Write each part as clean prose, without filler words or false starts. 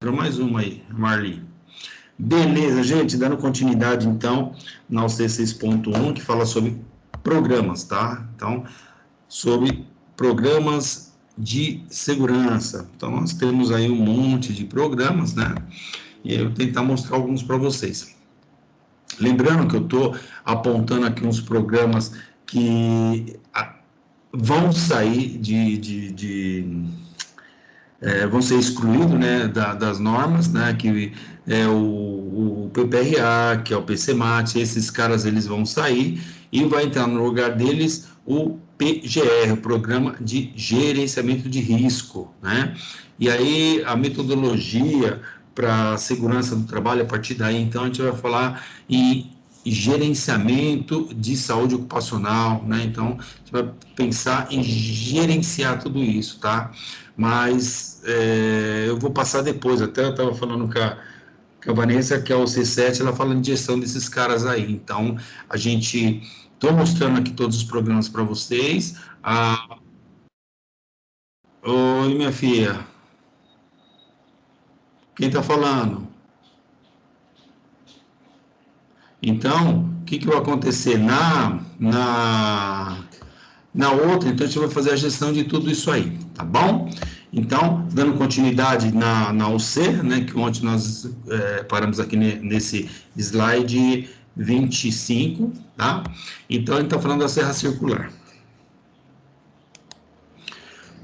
Mais uma aí, Marli. Beleza, gente, dando continuidade, então, na UC 6.1, que fala sobre programas, tá? Então, sobre programas de segurança. Então, nós temos aí um monte de programas, né? E eu vou tentar mostrar alguns para vocês. Lembrando que eu estou apontando aqui uns programas que vão sair vão ser excluídos, né, das normas, né, que é o PPRA, que é o PCMAT, esses caras eles vão sair e vai entrar no lugar deles o PGR, o Programa de Gerenciamento de Risco, né? E aí a metodologia para segurança do trabalho, a partir daí, então, a gente vai falar em gerenciamento de saúde ocupacional, né? Então, a gente vai pensar em gerenciar tudo isso, tá? Mas eu vou passar depois, até eu estava falando com a Vanessa, que é o C7, ela fala de gestão desses caras aí. Então, a gente, estou mostrando aqui todos os programas para vocês. Oi, minha filha. Quem está falando? Então, o que vai acontecer? Na outra, então, a gente vai fazer a gestão de tudo isso aí, tá bom? Então, dando continuidade na UC, né, que ontem nós paramos aqui nesse slide 25, tá? Então, a gente está falando da serra circular.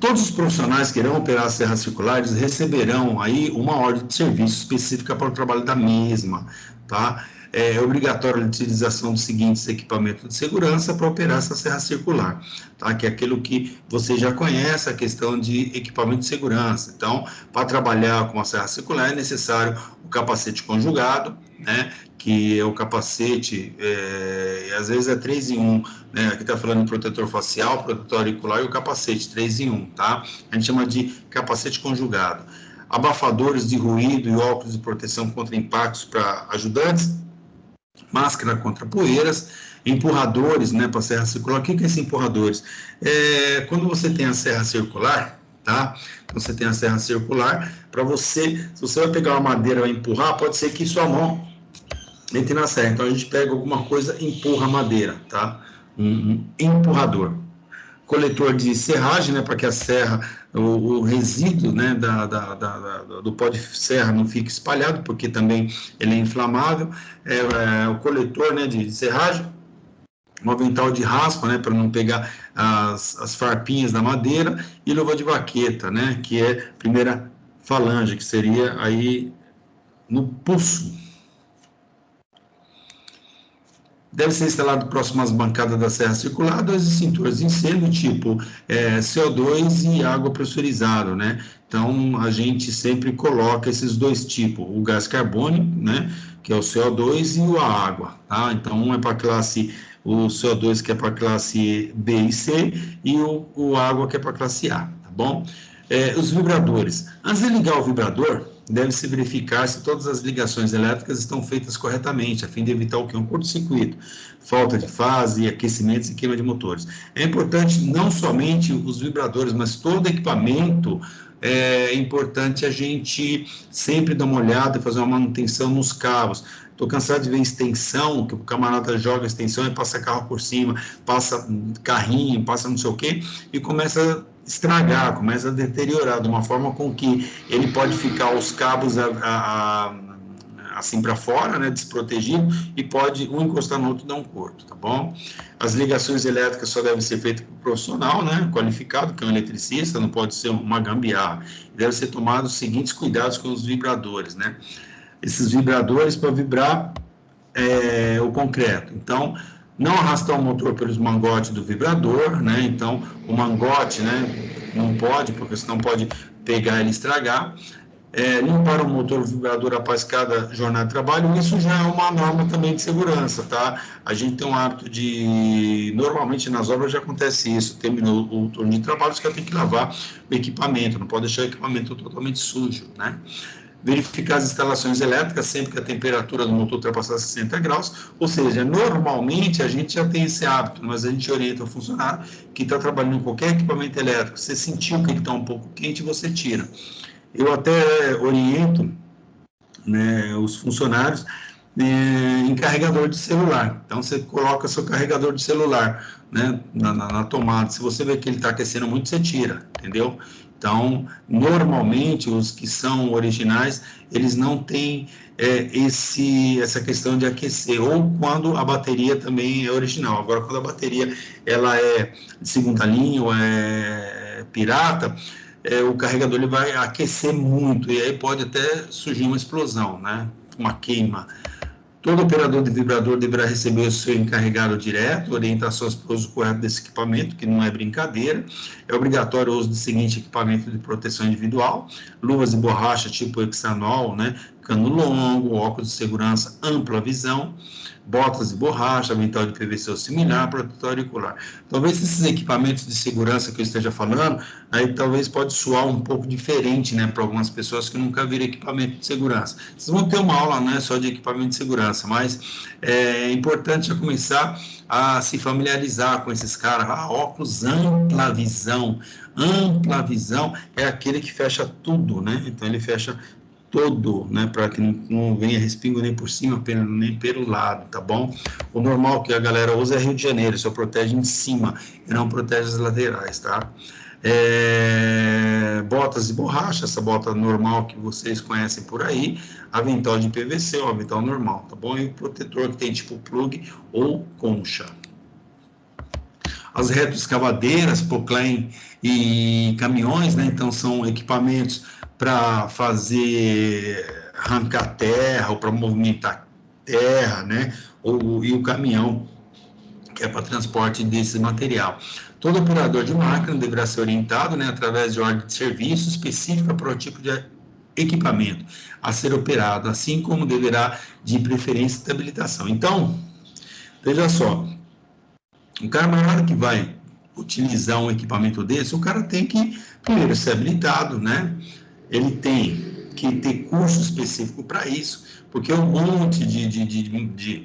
Todos os profissionais que irão operar as serras circulares receberão aí uma ordem de serviço específica para o trabalho da mesma, tá? É obrigatória a utilização dos seguintes equipamentos de segurança para operar essa serra circular, tá? Que é aquilo que você já conhece, a questão de equipamento de segurança. Então, para trabalhar com a serra circular é necessário o capacete conjugado, né? Que é o capacete, às vezes é 3 em 1, né? Aqui está falando em protetor facial, protetor auricular e o capacete, 3 em 1, tá? A gente chama de capacete conjugado. Abafadores de ruído e óculos de proteção contra impactos para ajudantes, máscara contra poeiras, empurradores, né, para serra circular. O que é esse empurradores? Quando você tem a serra circular, tá? Você tem a serra circular, para você, se você vai pegar uma madeira e vai empurrar, pode ser que sua mão entre na serra. Então a gente pega alguma coisa e empurra a madeira, tá? Um empurrador. Coletor de serragem, né, para que a serra, o resíduo, né, do pó de serra não fique espalhado, porque também ele é inflamável. O coletor, né, de serragem, um avental de raspa, né, para não pegar as farpinhas da madeira, e luva de vaqueta, né, que é a primeira falange, que seria aí no pulso. Deve ser instalado próximo às bancadas da serra circular 2 extintores de incêndio, tipo CO2 e água pressurizada, né? Então, a gente sempre coloca esses dois tipos, o gás carbônico, né, que é o CO2, e a água, tá? Então, um é para a classe, o CO2 que é para a classe B e C, e o água que é para a classe A, tá bom? Os vibradores. Antes de ligar o vibrador, deve-se verificar se todas as ligações elétricas estão feitas corretamente, a fim de evitar o que? Um curto-circuito, falta de fase, aquecimentos e queima de motores. É importante não somente os vibradores, mas todo equipamento. É importante a gente sempre dar uma olhada e fazer uma manutenção nos cabos. Estou cansado de ver extensão, que o camarada joga extensão e passa carro por cima, passa carrinho, passa não sei o quê, e começa a estragar, começa a deteriorar de uma forma com que ele pode ficar os cabos assim para fora, né, desprotegido, e pode um encostar no outro e dar um corte, tá bom? As ligações elétricas só devem ser feitas por profissional, né, qualificado, que é um eletricista, não pode ser uma gambiarra. Devem ser tomados os seguintes cuidados com os vibradores, né? Esses vibradores para vibrar o concreto. Então, não arrastar o motor pelos mangotes do vibrador, né? Então, o mangote, né, não pode, porque senão pode pegar e estragar. Limpar o motor vibrador após cada jornada de trabalho, isso já é uma norma também de segurança, tá? A gente tem um hábito de, normalmente nas obras já acontece isso, terminou o turno de trabalho, você tem que lavar o equipamento, não pode deixar o equipamento totalmente sujo, né? Verificar as instalações elétricas sempre que a temperatura do motor ultrapassar 60 graus, ou seja, normalmente a gente já tem esse hábito, mas a gente orienta o funcionário que está trabalhando em qualquer equipamento elétrico, você sentiu que ele está um pouco quente, você tira. eu até oriento, né, os funcionários em carregador de celular. Então, você coloca seu carregador de celular, né, na tomada. Se você vê que ele está aquecendo muito, você tira, entendeu? Então, normalmente, os que são originais, eles não têm essa questão de aquecer, ou quando a bateria também é original. Agora, quando a bateria ela é de segunda linha ou é pirata, o carregador ele vai aquecer muito, e aí pode até surgir uma explosão, né? Uma queima. Todo operador de vibrador deverá receber o seu encarregado direto, orientações para o uso correto desse equipamento, que não é brincadeira. É obrigatório o uso do seguinte equipamento de proteção individual: luvas de borracha tipo hexanol, né? Cano longo, óculos de segurança, ampla visão, botas de borracha, avental de PVC ou similar, protetor auricular. Talvez esses equipamentos de segurança que eu esteja falando, aí talvez pode soar um pouco diferente, né, para algumas pessoas que nunca viram equipamento de segurança. Vocês vão ter uma aula, né, só de equipamento de segurança, mas é importante já começar a se familiarizar com esses caras. Óculos ampla visão é aquele que fecha tudo, né? Então ele fecha todo, né, para que não venha respingo nem por cima, nem pelo lado, tá bom? O normal que a galera usa é Rio de Janeiro, só protege em cima e não protege as laterais, tá? Botas de borracha, essa bota normal que vocês conhecem por aí, avental de PVC, ou avental normal, tá bom? E o protetor que tem tipo plug ou concha. As retroescavadeiras, poclém e caminhões, né? Então são equipamentos para fazer arrancar terra ou para movimentar terra, né? E o caminhão, que é para transporte desse material. Todo operador de máquina deverá ser orientado, né, através de ordem de serviço específica para o tipo de equipamento a ser operado, assim como deverá, de preferência, ter habilitação. Então, veja só, o cara, na hora que vai utilizar um equipamento desse, o cara tem que, primeiro, ser habilitado, né? Ele tem que ter curso específico para isso, porque um monte de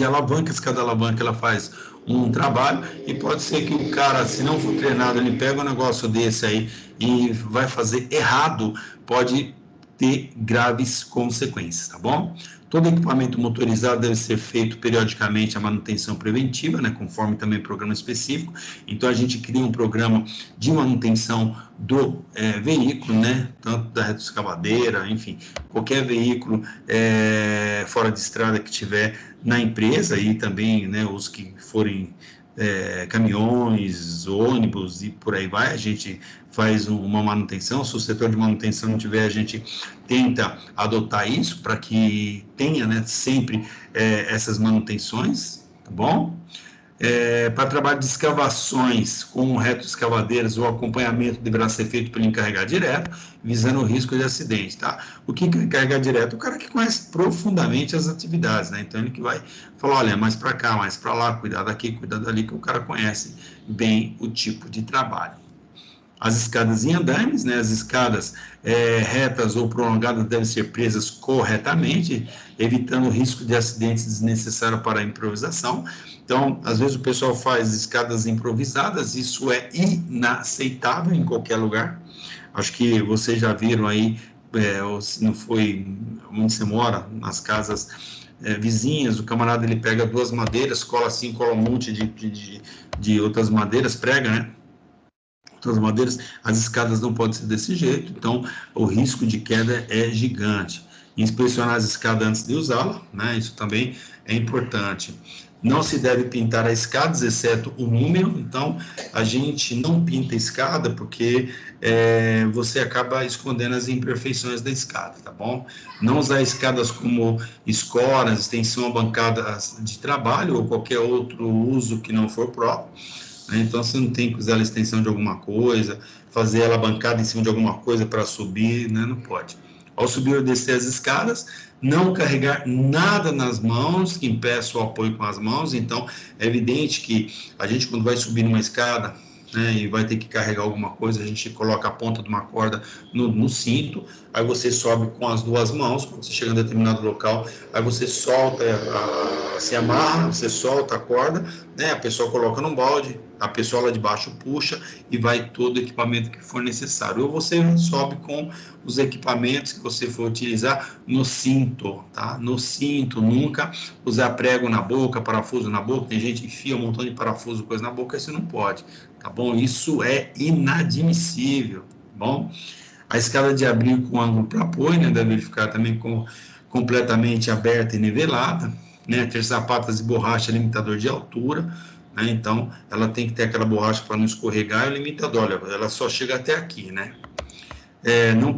alavancas, cada alavanca ela faz um trabalho, e pode ser que o cara, se não for treinado, ele pega um negócio desse aí e vai fazer errado, pode ter graves consequências, tá bom? Todo equipamento motorizado deve ser feito periodicamente a manutenção preventiva, né, conforme também programa específico. Então a gente cria um programa de manutenção do veículo, né, tanto da retroescavadeira, enfim, qualquer veículo fora de estrada que tiver na empresa, e também, né, os que forem caminhões, ônibus e por aí vai, a gente faz uma manutenção. Se o setor de manutenção não tiver, a gente tenta adotar isso para que tenha, né, sempre essas manutenções, tá bom? Para trabalho de escavações com retroescavadeiras, o acompanhamento deverá ser feito pelo encarregado direto, visando o risco de acidente, tá? O que é encarregado direto? O cara que conhece profundamente as atividades, né? Então ele que vai falar, olha, mais para cá, mais para lá, cuidar daqui, cuidar dali, que o cara conhece bem o tipo de trabalho. As escadas em andames, né, as escadas retas ou prolongadas devem ser presas corretamente, evitando o risco de acidentes desnecessários para a improvisação. Então, às vezes o pessoal faz escadas improvisadas, isso é inaceitável em qualquer lugar. Acho que vocês já viram aí, ou se não foi onde você mora, nas casas vizinhas, o camarada ele pega duas madeiras, cola assim, cola um monte de outras madeiras, prega, né? Outras madeiras, as escadas não podem ser desse jeito, então o risco de queda é gigante. Inspecionar as escadas antes de usá-la, né? Isso também é importante. Não se deve pintar as escadas, exceto o número. Então, a gente não pinta a escada porque você acaba escondendo as imperfeições da escada, tá bom? Não usar escadas como escoras, extensão a bancadas de trabalho ou qualquer outro uso que não for próprio. Então, você não tem que usar a extensão de alguma coisa, fazer ela bancada em cima de alguma coisa para subir, né? Não pode. Ao subir ou descer as escadas, não carregar nada nas mãos, que impeça o apoio com as mãos. Então, é evidente que a gente, quando vai subir numa escada, né, e vai ter que carregar alguma coisa, a gente coloca a ponta de uma corda no cinto, aí você sobe com as duas mãos. Quando você chega em determinado local, aí você solta, se amarra, você solta a corda, né, a pessoa coloca num balde, A pessoa lá de baixo puxa e vai todo o equipamento que for necessário. Ou você sobe com os equipamentos que você for utilizar no cinto, tá? No cinto, nunca usar prego na boca, parafuso na boca. Tem gente que enfia um montão de parafuso, coisa na boca, isso não pode, tá bom? Isso é inadmissível, tá bom? A escada de abrigo com ângulo para apoio, né? Deve ficar também completamente aberta e nivelada, né? Ter sapatas de borracha limitador de altura, né? Então, ela tem que ter aquela borracha para não escorregar e o limitador, olha, ela só chega até aqui, né? Não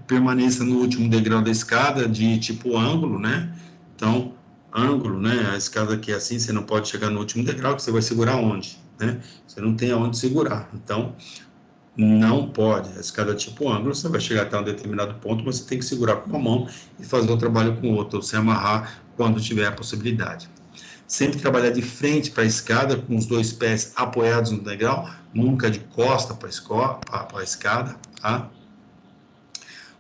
permaneça no último degrau da escada de tipo ângulo, né? Então, ângulo, né? A escada aqui é assim, você não pode chegar no último degrau, que você vai segurar onde, né? Você não tem aonde segurar. Então, não pode. A escada tipo ângulo, você vai chegar até um determinado ponto, mas você tem que segurar com uma mão e fazer o trabalho com outra, ou se amarrar quando tiver a possibilidade. Sempre trabalhar de frente para a escada, com os dois pés apoiados no degrau, nunca de costa para a escada, tá?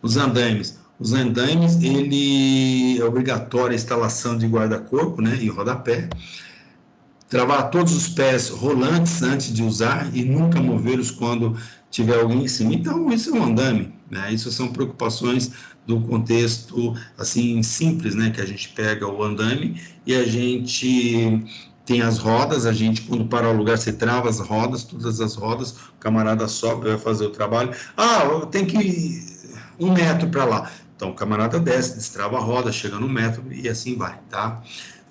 Os andaimes. Os andaimes, ele é obrigatório a instalação de guarda-corpo, né, e rodapé. Travar todos os pés rolantes antes de usar e nunca movê-los quando tiver alguém em cima. Então, isso é um andame, né? Isso são preocupações do contexto, assim, simples, né? Que a gente pega o andame e a gente tem as rodas, a gente, quando para o lugar, você trava as rodas, todas as rodas, o camarada sobe, vai fazer o trabalho. Ah, tem que ir 1 metro para lá. Então, o camarada desce, destrava a roda, chega no metro e assim vai, tá?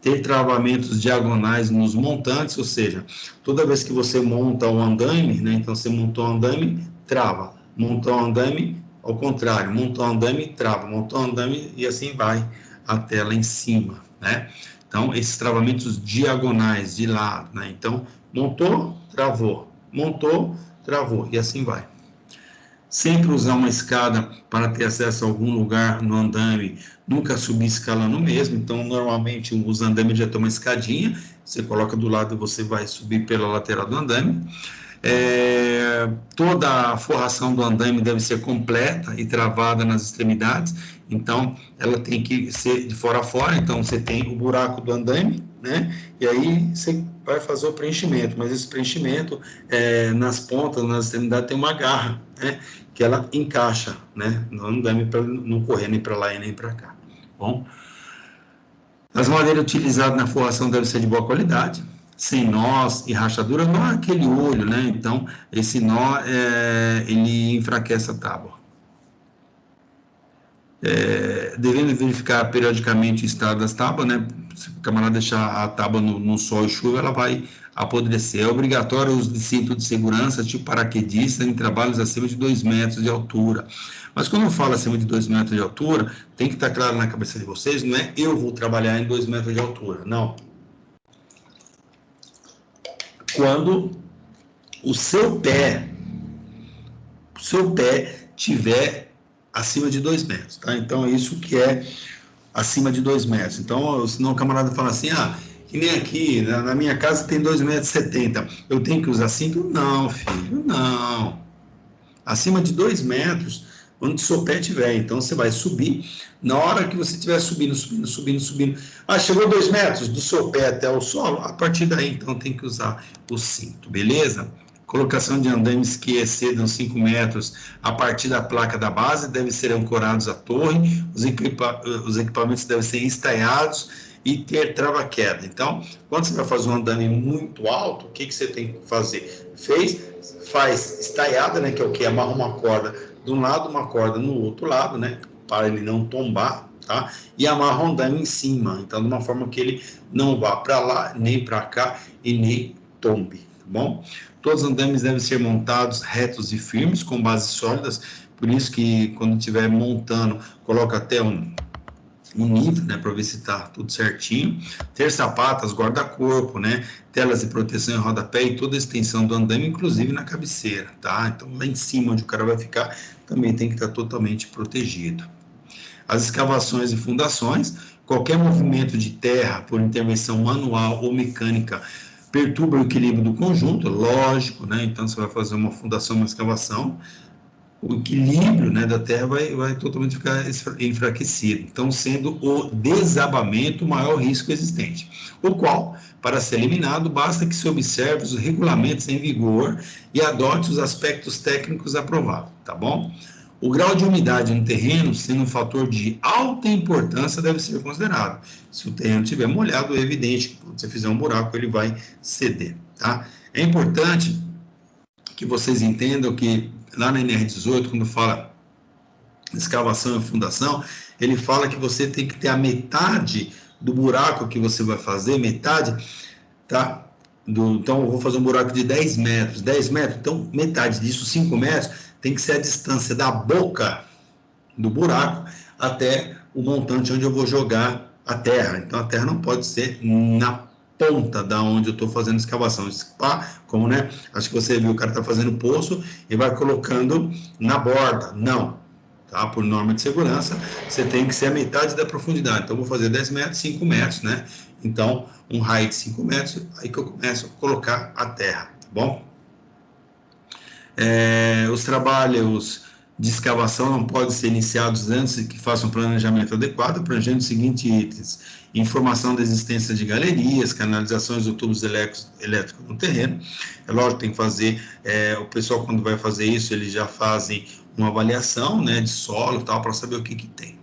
Ter travamentos diagonais nos montantes, ou seja, toda vez que você monta um andaime, né, então você montou um andaime, trava, montou um andaime, ao contrário, montou um andaime, trava, montou um andaime e assim vai até lá em cima, né? Então, esses travamentos diagonais de lado, né? Então, montou, travou, e assim vai. Sempre usar uma escada para ter acesso a algum lugar no andame, nunca subir escalando mesmo. Então, normalmente, os andames já tem uma escadinha, você coloca do lado e você vai subir pela lateral do andame. Toda a forração do andame deve ser completa e travada nas extremidades, então ela tem que ser de fora a fora. Então você tem o buraco do andame, né? E aí você vai fazer o preenchimento, mas esse preenchimento nas pontas, nas extremidades tem uma garra, né? Que ela encaixa, né? No andame para não correr nem para lá e nem para cá. Bom, as madeiras utilizadas na forração devem ser de boa qualidade, sem nós e rachadura, não é aquele olho, né? Então, esse nó, ele enfraquece a tábua. Devendo verificar periodicamente o estado das tábuas, né? Se o camarada deixar a tábua no sol e chuva, ela vai apodrecer. É obrigatório o uso de cinto de segurança, tipo paraquedista, em trabalhos acima de 2 metros de altura. Mas quando eu falo acima de 2 metros de altura, tem que estar claro na cabeça de vocês, não é eu vou trabalhar em 2 metros de altura, não. Quando o seu pé tiver acima de 2 metros, tá? Então, é isso que é acima de 2 metros. Então, senão o camarada fala assim, que nem aqui, na minha casa tem 2,70 m, eu tenho que usar cinto? Não, filho, não. Acima de 2 metros, onde o seu pé tiver. Então, você vai subir. Na hora que você estiver subindo. Chegou 2 metros do seu pé até o solo, a partir daí, então, tem que usar o cinto, beleza? Colocação de andames que excedam 5 metros a partir da placa da base devem ser ancorados à torre, os equipamentos devem ser estaiados e ter trava-queda. Então, quando você vai fazer um andame muito alto, o que você tem que fazer? Faz estaiada, né, que é o que? Amarra uma corda de um lado, uma corda no outro lado, né, para ele não tombar, tá? E amarra o andame em cima, então de uma forma que ele não vá para lá, nem para cá e nem tombe, tá bom? Todos os andames devem ser montados retos e firmes, com bases sólidas, por isso que quando estiver montando, coloca até um nível, né, para ver se está tudo certinho. Ter sapatas, guarda-corpo, né, telas de proteção em rodapé e toda a extensão do andame, inclusive na cabeceira, tá? Então, lá em cima, onde o cara vai ficar, também tem que estar totalmente protegido. As escavações e fundações, qualquer movimento de terra por intervenção manual ou mecânica perturba o equilíbrio do conjunto, lógico, né? Então, você vai fazer uma fundação, uma escavação, o equilíbrio, né, da Terra vai totalmente ficar enfraquecido. Então, sendo o desabamento o maior risco existente, o qual, para ser eliminado, basta que se observe os regulamentos em vigor e adote os aspectos técnicos aprovados, tá bom? O grau de umidade no terreno, sendo um fator de alta importância, deve ser considerado. Se o terreno estiver molhado, é evidente que quando você fizer um buraco, ele vai ceder, tá? É importante que vocês entendam que lá na NR18, quando fala escavação e fundação, ele fala que você tem que ter a metade do buraco que você vai fazer, metade, tá? Então, eu vou fazer um buraco de 10 metros. 10 metros, então metade disso, 5 metros, tem que ser a distância da boca do buraco até o montante onde eu vou jogar a terra. Então, a terra não pode ser na ponta da onde eu estou fazendo escavação. Como, né? Acho que você viu, o cara está fazendo poço e vai colocando na borda. Não. Tá? Por norma de segurança, você tem que ser a metade da profundidade. Então, eu vou fazer 10 metros, 5 metros, né? Então, um raio de 5 metros, aí que eu começo a colocar a terra, tá bom? Os trabalhos de escavação não podem ser iniciados antes que façam um planejamento adequado, abrangendo os seguintes itens: informação da existência de galerias, canalizações ou tubos elétricos no terreno. É lógico que tem que fazer, o pessoal quando vai fazer isso, eles já fazem uma avaliação, né, de solo e tal, para saber o que tem.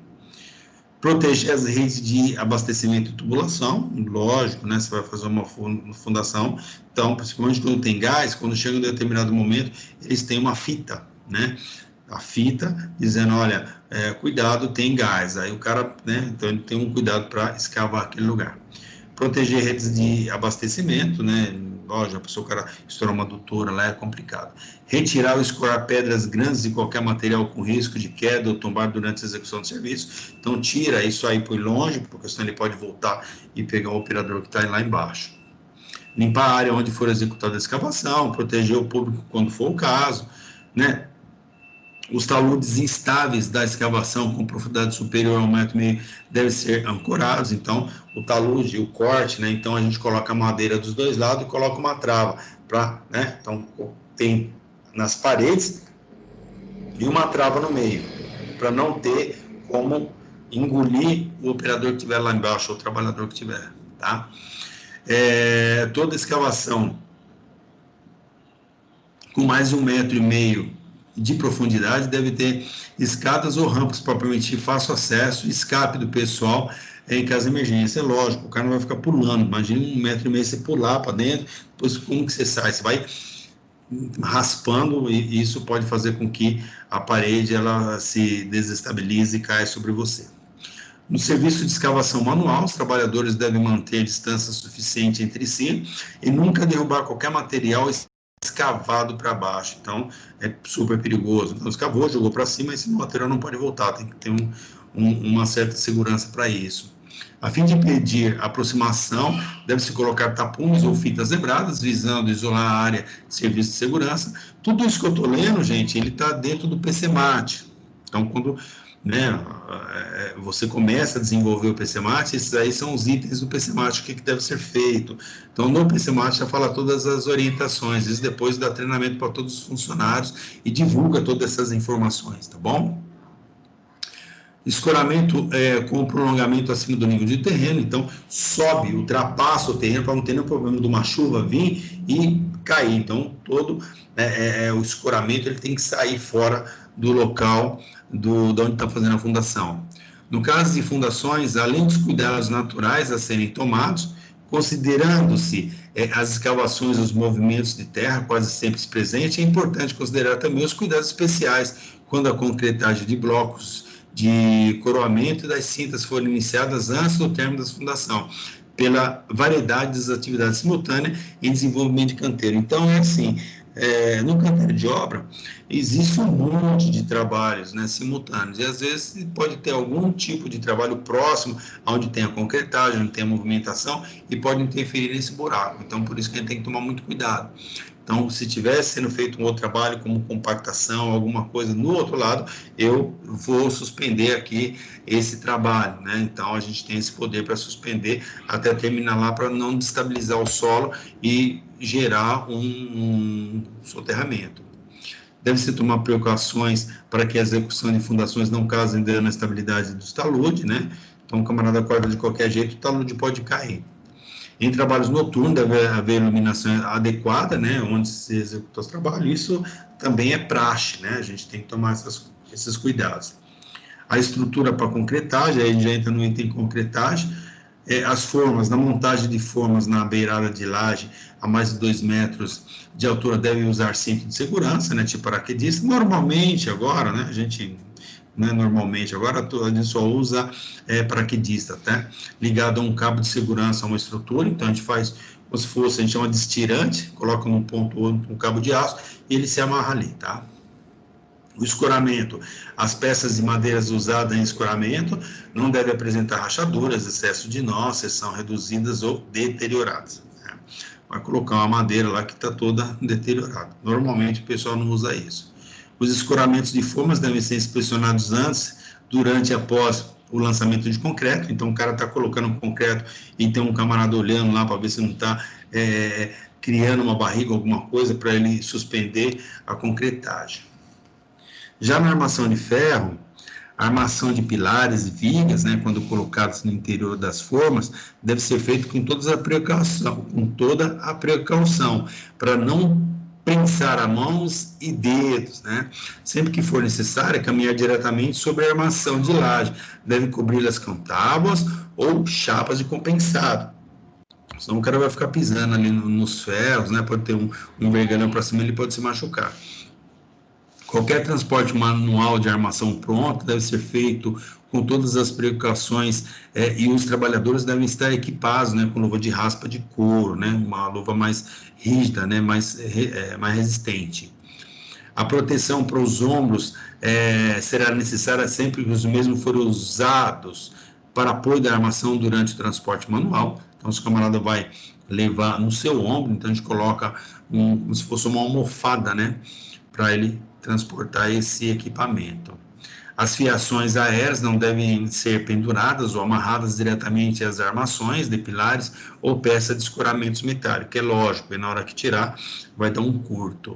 Proteger as redes de abastecimento e tubulação, lógico, né? Você vai fazer uma fundação, então, principalmente quando tem gás, quando chega em um determinado momento, eles têm uma fita, né? A fita dizendo, olha, cuidado, tem gás. Aí o cara, né? Então ele tem um cuidado para escavar aquele lugar. Proteger redes de abastecimento, né? Lógico, a pessoa, o cara estourar uma adutora lá, é complicado. Retirar ou escorar pedras grandes de qualquer material com risco de queda ou tombar durante a execução do serviço. Então, tira isso aí por longe, porque senão ele pode voltar e pegar o operador que está lá embaixo. Limpar a área onde for executada a escavação, proteger o público quando for o caso, né? Os taludes instáveis da escavação com profundidade superior a 1,5 m devem ser ancorados. Então, o talude, o corte, né? Então, a gente coloca a madeira dos dois lados e coloca uma trava, né? Então, tem nas paredes e uma trava no meio, para não ter como engolir o operador que estiver lá embaixo, ou o trabalhador que estiver, tá? Toda escavação com mais de 1,5 m de profundidade deve ter escadas ou rampas para permitir fácil acesso e escape do pessoal em caso de emergência. É lógico, o cara não vai ficar pulando. Imagina 1,5 m você pular para dentro, depois como que você sai? Você vai raspando e isso pode fazer com que a parede ela se desestabilize e caia sobre você. No serviço de escavação manual, os trabalhadores devem manter distância suficiente entre si e nunca derrubar qualquer material escavado para baixo. Então, é super perigoso. Então, escavou, jogou para cima, esse material não pode voltar, tem que ter uma certa segurança para isso. A fim de impedir a aproximação, deve-se colocar tapumes ou fitas zebradas, visando isolar a área de serviço de segurança. Tudo isso que eu estou lendo, gente, ele está dentro do PCMAT. Então, quando, né, você começa a desenvolver o PCMAT, esses aí são os itens do PCMAT, o que deve ser feito. Então, no PCMAT já fala todas as orientações, isso depois dá treinamento para todos os funcionários e divulga todas essas informações, tá bom? Escoramento com prolongamento acima do nível de terreno, então sobe, ultrapassa o terreno para não ter nenhum problema de uma chuva vir e cair. Então, todo o escoramento ele tem que sair fora do local de onde está fazendo a fundação. No caso de fundações, além dos cuidados naturais a serem tomados, considerando-se as escavações, os movimentos de terra quase sempre presentes, é importante considerar também os cuidados especiais quando a concretagem de blocos de coroamento das cintas foram iniciadas antes do término da fundação, pela variedade das atividades simultâneas em desenvolvimento de canteiro. Então, é assim, no canteiro de obra, existe um monte de trabalhos, né, simultâneos, e às vezes pode ter algum tipo de trabalho próximo, onde tem a concretagem, onde tem a movimentação, e pode interferir nesse buraco. Então, por isso que a gente tem que tomar muito cuidado. Então, se tivesse sendo feito um outro trabalho, como compactação, alguma coisa no outro lado, eu vou suspender aqui esse trabalho, né? Então, a gente tem esse poder para suspender até terminar lá, para não destabilizar o solo e gerar um soterramento. deve-se tomar precauções para que a execução de fundações não causem dano na estabilidade dos taludes, né? Então, o camarada acorda de qualquer jeito, o talude pode cair. Em trabalhos noturnos, deve haver iluminação adequada, né? Onde se executa os trabalhos. Isso também é praxe, né? A gente tem que tomar esses cuidados. A estrutura para concretagem, aí já entra no item concretagem, as formas, na montagem de formas na beirada de laje a mais de 2 metros de altura devem usar cinto de segurança, né, tipo paraquedista. Normalmente agora, né, a gente, não é normalmente, agora a gente só usa paraquedista, tá? Ligado a um cabo de segurança a uma estrutura, então a gente faz como se fosse, a gente chama de estirante, coloca num ponto ou um cabo de aço e ele se amarra ali, tá? O escoramento, as peças de madeiras usadas em escoramento não devem apresentar rachaduras, excesso de nó, seção reduzidas ou deterioradas. Né? Vai colocar uma madeira lá que está toda deteriorada. Normalmente o pessoal não usa isso. Os escoramentos de formas devem ser inspecionados antes, durante e após o lançamento de concreto. Então o cara está colocando concreto e tem um camarada olhando lá para ver se não está criando uma barriga, alguma coisa, para ele suspender a concretagem. Já na armação de ferro, a armação de pilares e vigas, né, quando colocados no interior das formas, deve ser feito com toda a precaução, para não prensar a mãos e dedos, né? Sempre que for necessário, caminhar diretamente sobre a armação de laje, deve cobri-las com tábuas ou chapas de compensado. Senão o cara vai ficar pisando ali nos ferros, né? Pode ter um vergalhão para cima, ele pode se machucar. Qualquer transporte manual de armação pronta deve ser feito com todas as precauções e os trabalhadores devem estar equipados, né, com luva de raspa de couro, né, uma luva mais rígida, né, mais resistente. A proteção para os ombros será necessária sempre que os mesmos forem usados para apoio da armação durante o transporte manual. Então, se o camarada vai levar no seu ombro, então a gente coloca como se fosse uma almofada, né, para ele transportar esse equipamento. As fiações aéreas não devem ser penduradas ou amarradas diretamente às armações de pilares ou peças de escoramentos metálicos. É lógico, e na hora que tirar, vai dar um curto.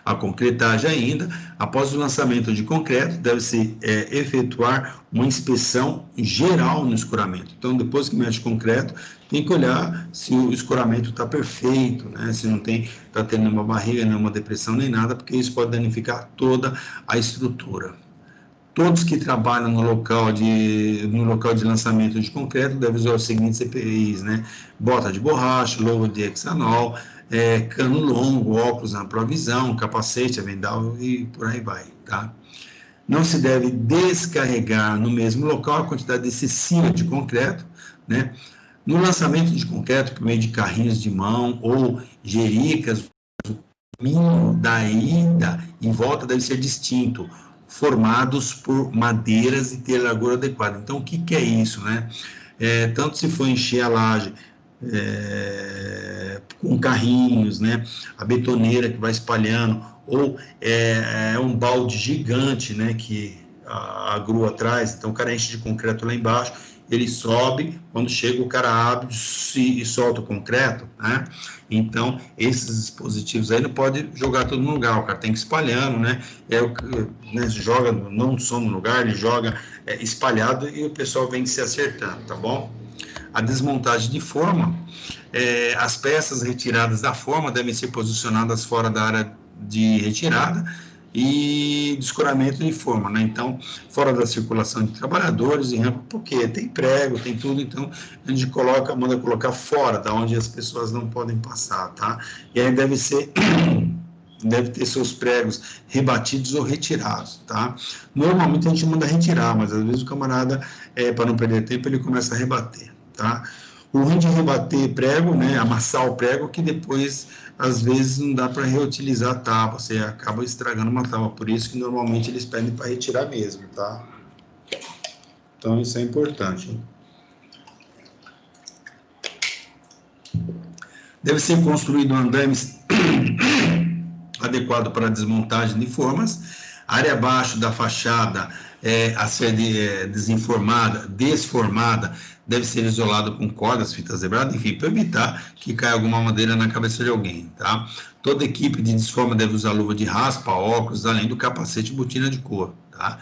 A concretagem ainda, após o lançamento de concreto, deve-se efetuar uma inspeção geral no escoramento. Então, depois que mete concreto, tem que olhar se o escoramento está perfeito, né? Se não está tendo nenhuma barriga, nenhuma depressão, nem nada, porque isso pode danificar toda a estrutura. Todos que trabalham no local de lançamento de concreto devem usar os seguintes EPIs, né? Bota de borracha, luva de hexanol, cano longo, óculos ampla visão, capacete, avental e por aí vai, tá? Não se deve descarregar no mesmo local a quantidade excessiva de concreto, né? No lançamento de concreto por meio de carrinhos de mão ou jericas, o caminho da ida em volta deve ser distinto, formados por madeiras e ter largura adequada. Então, o que é isso, né? Tanto se for encher a laje com carrinhos, né? A betoneira que vai espalhando, ou um balde gigante, né? Que a grua traz, então o cara enche de concreto lá embaixo, ele sobe, quando chega o cara abre e solta o concreto, né? Então, esses dispositivos aí não pode jogar tudo no lugar, o cara tem que ir espalhando, né? Joga não só no lugar, ele joga espalhado e o pessoal vem se acertando, tá bom? A desmontagem de forma, as peças retiradas da forma devem ser posicionadas fora da área de retirada e de escoramento de forma, né? Então, fora da circulação de trabalhadores e rampa, porque tem prego, tem tudo, então a gente manda colocar fora, da onde as pessoas não podem passar, tá? E aí deve ter seus pregos rebatidos ou retirados, tá? Normalmente a gente manda retirar, mas às vezes o camarada, para não perder tempo, ele começa a rebater, tá? O ruim de rebater prego, né, amassar o prego, que depois, às vezes, não dá para reutilizar a tábua, você acaba estragando uma tábua, por isso que normalmente eles pedem para retirar mesmo, tá? Então, isso é importante. Deve ser construído um andaime adequado para a desmontagem de formas. área abaixo da fachada a ser desformada, deve ser isolado com cordas, fitas zebradas, enfim, para evitar que caia alguma madeira na cabeça de alguém, tá? Toda equipe de desforma deve usar luva de raspa, óculos, além do capacete e botina de couro, tá?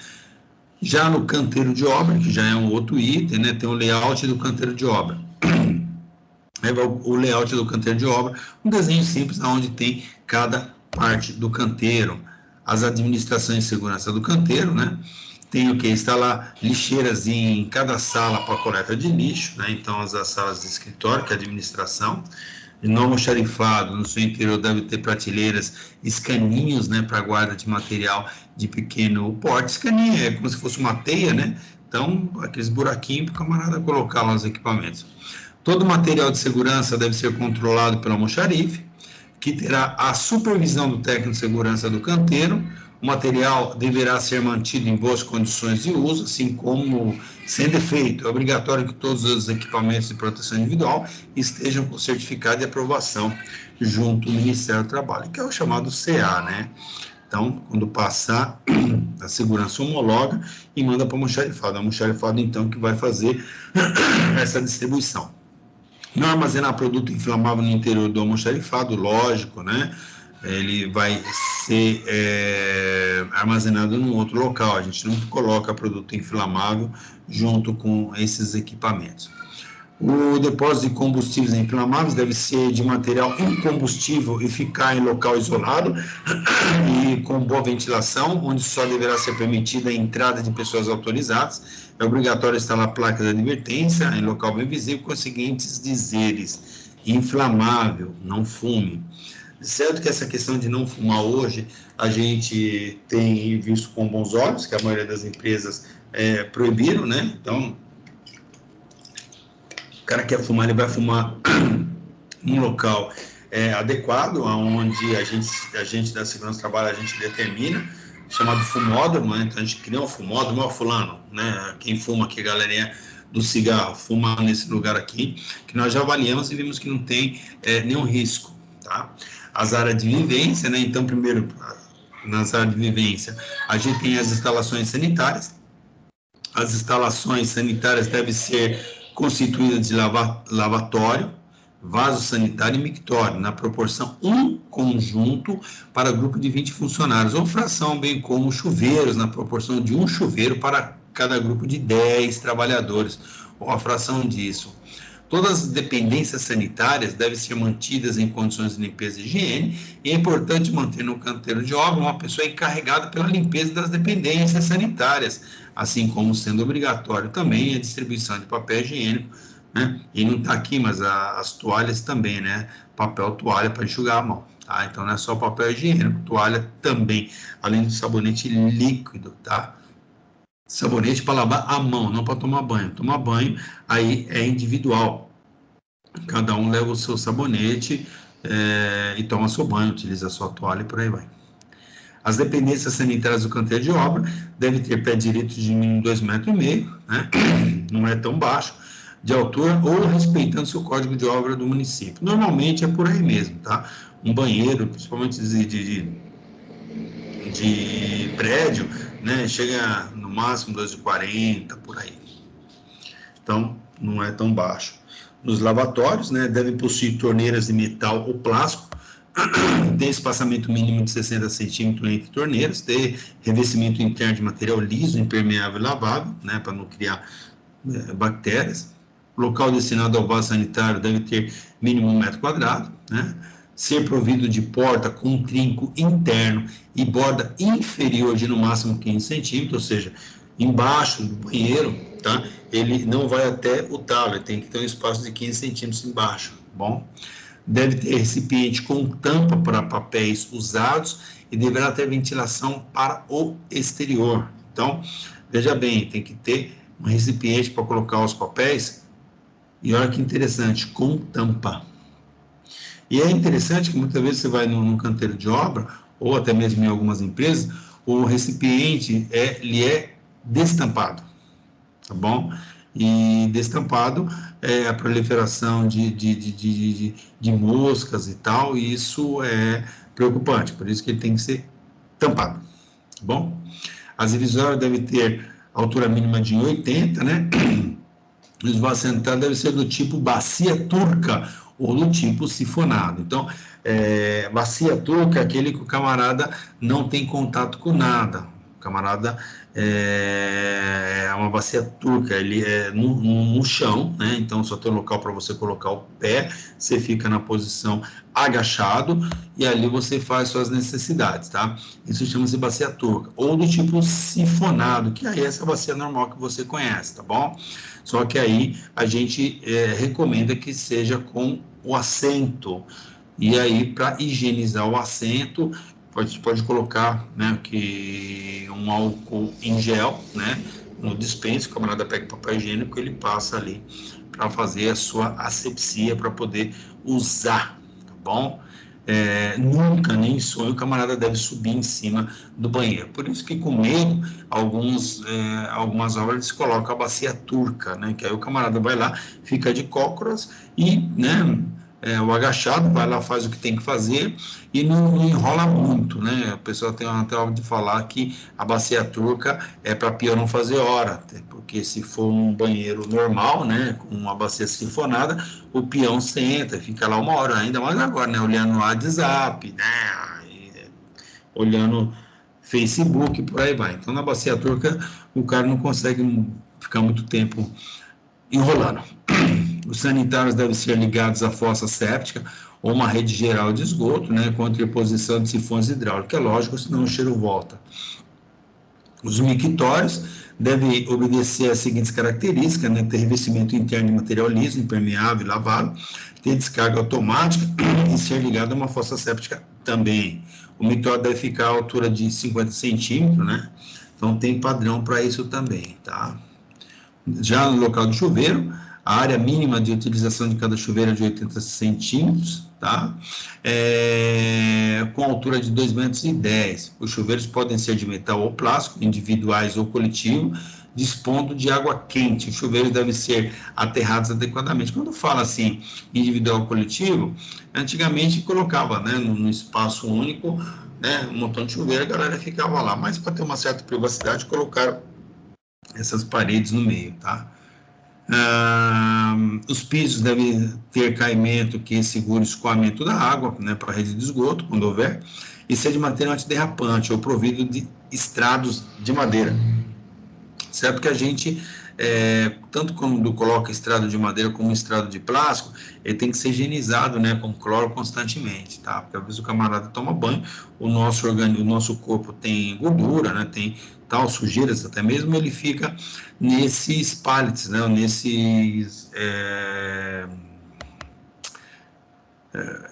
Já no canteiro de obra, que já é um outro item, né, tem o layout do canteiro de obra. O layout do canteiro de obra, um desenho simples onde tem cada parte do canteiro, as administrações de segurança do canteiro, né? Tem o que? Instalar lixeiras em cada sala para coleta de lixo, né? Então, as salas de escritório, que é a administração. No almoxarifado, no seu interior deve ter prateleiras, escaninhos, né, para guarda de material de pequeno porte. Escaninho é como se fosse uma teia, né? Então, aqueles buraquinhos para o camarada colocar lá os equipamentos. Todo material de segurança deve ser controlado pelo almoxarife, que terá a supervisão do técnico de segurança do canteiro. O material deverá ser mantido em boas condições de uso, assim como sem defeito. É obrigatório que todos os equipamentos de proteção individual estejam com certificado de aprovação junto ao Ministério do Trabalho, que é o chamado CA, né? Então, quando passar, a segurança homologa e manda para o almoxarifado. É o almoxarifado, então, que vai fazer essa distribuição. Não armazenar produto inflamável no interior do almoxarifado, lógico, né? Ele vai ser armazenado num outro local. A gente não coloca produto inflamável junto com esses equipamentos. O depósito de combustíveis inflamáveis deve ser de material incombustível e ficar em local isolado e com boa ventilação, onde só deverá ser permitida a entrada de pessoas autorizadas. É obrigatório instalar placas de advertência em local bem visível com os seguintes dizeres: inflamável, não fume. Certo que essa questão de não fumar hoje, a gente tem visto com bons olhos, que a maioria das empresas proibiram, né? Então, o cara quer fumar, ele vai fumar num local adequado, onde a gente da segurança do trabalho, a gente determina, chamado fumódromo, né? Então a gente cria um fumódromo, ó, fulano, né? Quem fuma aqui, galerinha do cigarro, fuma nesse lugar aqui, que nós já avaliamos e vimos que não tem nenhum risco, tá? As áreas de vivência, né? Então, primeiro, nas áreas de vivência, a gente tem as instalações sanitárias. As instalações sanitárias devem ser constituídas de lavatório, vaso sanitário e mictório, na proporção um conjunto para grupo de 20 funcionários, ou fração, bem como chuveiros, na proporção de um chuveiro para cada grupo de 10 trabalhadores, ou a fração disso. Todas as dependências sanitárias devem ser mantidas em condições de limpeza e higiene, e é importante manter no canteiro de obra uma pessoa encarregada pela limpeza das dependências sanitárias, assim como sendo obrigatório também a distribuição de papel higiênico, né? E não está aqui, mas as toalhas também, né? Papel, toalha para enxugar a mão, tá? Então não é só papel higiênico, toalha também, além do sabonete líquido, tá? Sabonete para lavar a mão, não para tomar banho. Tomar banho aí é individual. Cada um leva o seu sabonete e toma seu banho, utiliza a sua toalha e por aí vai. As dependências sanitárias do canteiro de obra devem ter pé direito de mínimo 2,5 metros, né? Não é tão baixo, de altura, ou respeitando seu código de obra do município. Normalmente é por aí mesmo, tá? Um banheiro, principalmente de prédio, né? Chega no máximo 2,40, por aí. Então, não é tão baixo. Nos lavatórios, né? Devem possuir torneiras de metal ou plástico, ter espaçamento mínimo de 60 centímetros entre torneiras, ter revestimento interno de material liso, impermeável e lavável, né, para não criar bactérias. O local destinado ao vaso sanitário deve ter mínimo 1 metro quadrado, né, ser provido de porta com trinco interno e borda inferior de no máximo 15 centímetros, ou seja, embaixo do banheiro, tá, ele não vai até o talo, ele tem que ter um espaço de 15 centímetros embaixo, bom? Deve ter recipiente com tampa para papéis usados e deverá ter ventilação para o exterior. Então, veja bem, tem que ter um recipiente para colocar os papéis, e olha que interessante, com tampa. E é interessante que muitas vezes você vai num canteiro de obra, ou até mesmo em algumas empresas, o recipiente ele é destampado, tá bom? E destampado a proliferação de moscas e tal, e isso é preocupante, por isso que ele tem que ser tampado. bom? As divisórias devem ter altura mínima de 80, né? O esvaziamento sanitário deve ser do tipo bacia turca ou do tipo sifonado. Então, bacia turca é aquele que o camarada não tem contato com nada. O camarada é uma bacia turca, ele é no chão, né? Então só tem um local para você colocar o pé, você fica na posição agachado e ali você faz suas necessidades, tá? Isso chama-se bacia turca, ou do tipo sifonado, que aí é essa bacia normal que você conhece, tá bom? Só que aí a gente recomenda que seja com o assento. E aí, para higienizar o assento, pode colocar, né, um álcool em gel, né, no dispense, o camarada pega papel higiênico, ele passa ali para fazer a sua asepsia, para poder usar, tá bom? Nunca, nem em sonho, o camarada deve subir em cima do banheiro. Por isso que, com medo, algumas obras eles colocam a bacia turca, né? Que aí o camarada vai lá, fica de cócoras e, né? O agachado vai lá, faz o que tem que fazer e não enrola muito, né? A pessoa tem até hora de falar que a bacia turca é para peão não fazer hora, porque se for um banheiro normal, né, com uma bacia sifonada, o peão senta, fica lá uma hora, ainda mais agora, né, olhando no WhatsApp, né, olhando Facebook, por aí vai. Então, na bacia turca, o cara não consegue ficar muito tempo enrolando. Os sanitários devem ser ligados à fossa séptica ou uma rede geral de esgoto, né, com interposição de sifões hidráulicos. É lógico, senão o cheiro volta. Os mictórios devem obedecer às seguintes características, né, ter revestimento interno de material liso, impermeável, lavado, ter descarga automática e ser ligado a uma fossa séptica também. O mictório deve ficar à altura de 50 centímetros, né? Então tem padrão para isso também, tá? Já no local do chuveiro, a área mínima de utilização de cada chuveiro é de 80 centímetros, tá? Com altura de 2,10 metros. Os chuveiros podem ser de metal ou plástico, individuais ou coletivo, dispondo de água quente. Os chuveiros devem ser aterrados adequadamente. Quando fala assim, individual ou coletivo, antigamente colocava, né, no espaço único, né, um montão de chuveiro, a galera ficava lá. Mas para ter uma certa privacidade, colocaram essas paredes no meio, tá? Os pisos devem ter caimento que segure o escoamento da água, né, para a rede de esgoto, quando houver, e ser de material antiderrapante ou provido de estrados de madeira. Certo que a gente, tanto quando coloca estrado de madeira como estrado de plástico, ele tem que ser higienizado, né, com cloro constantemente, tá? Porque às vezes o camarada toma banho, o nosso corpo tem gordura, né, tem tal, sujeiras até mesmo, ele fica nesses pallets, né, nesses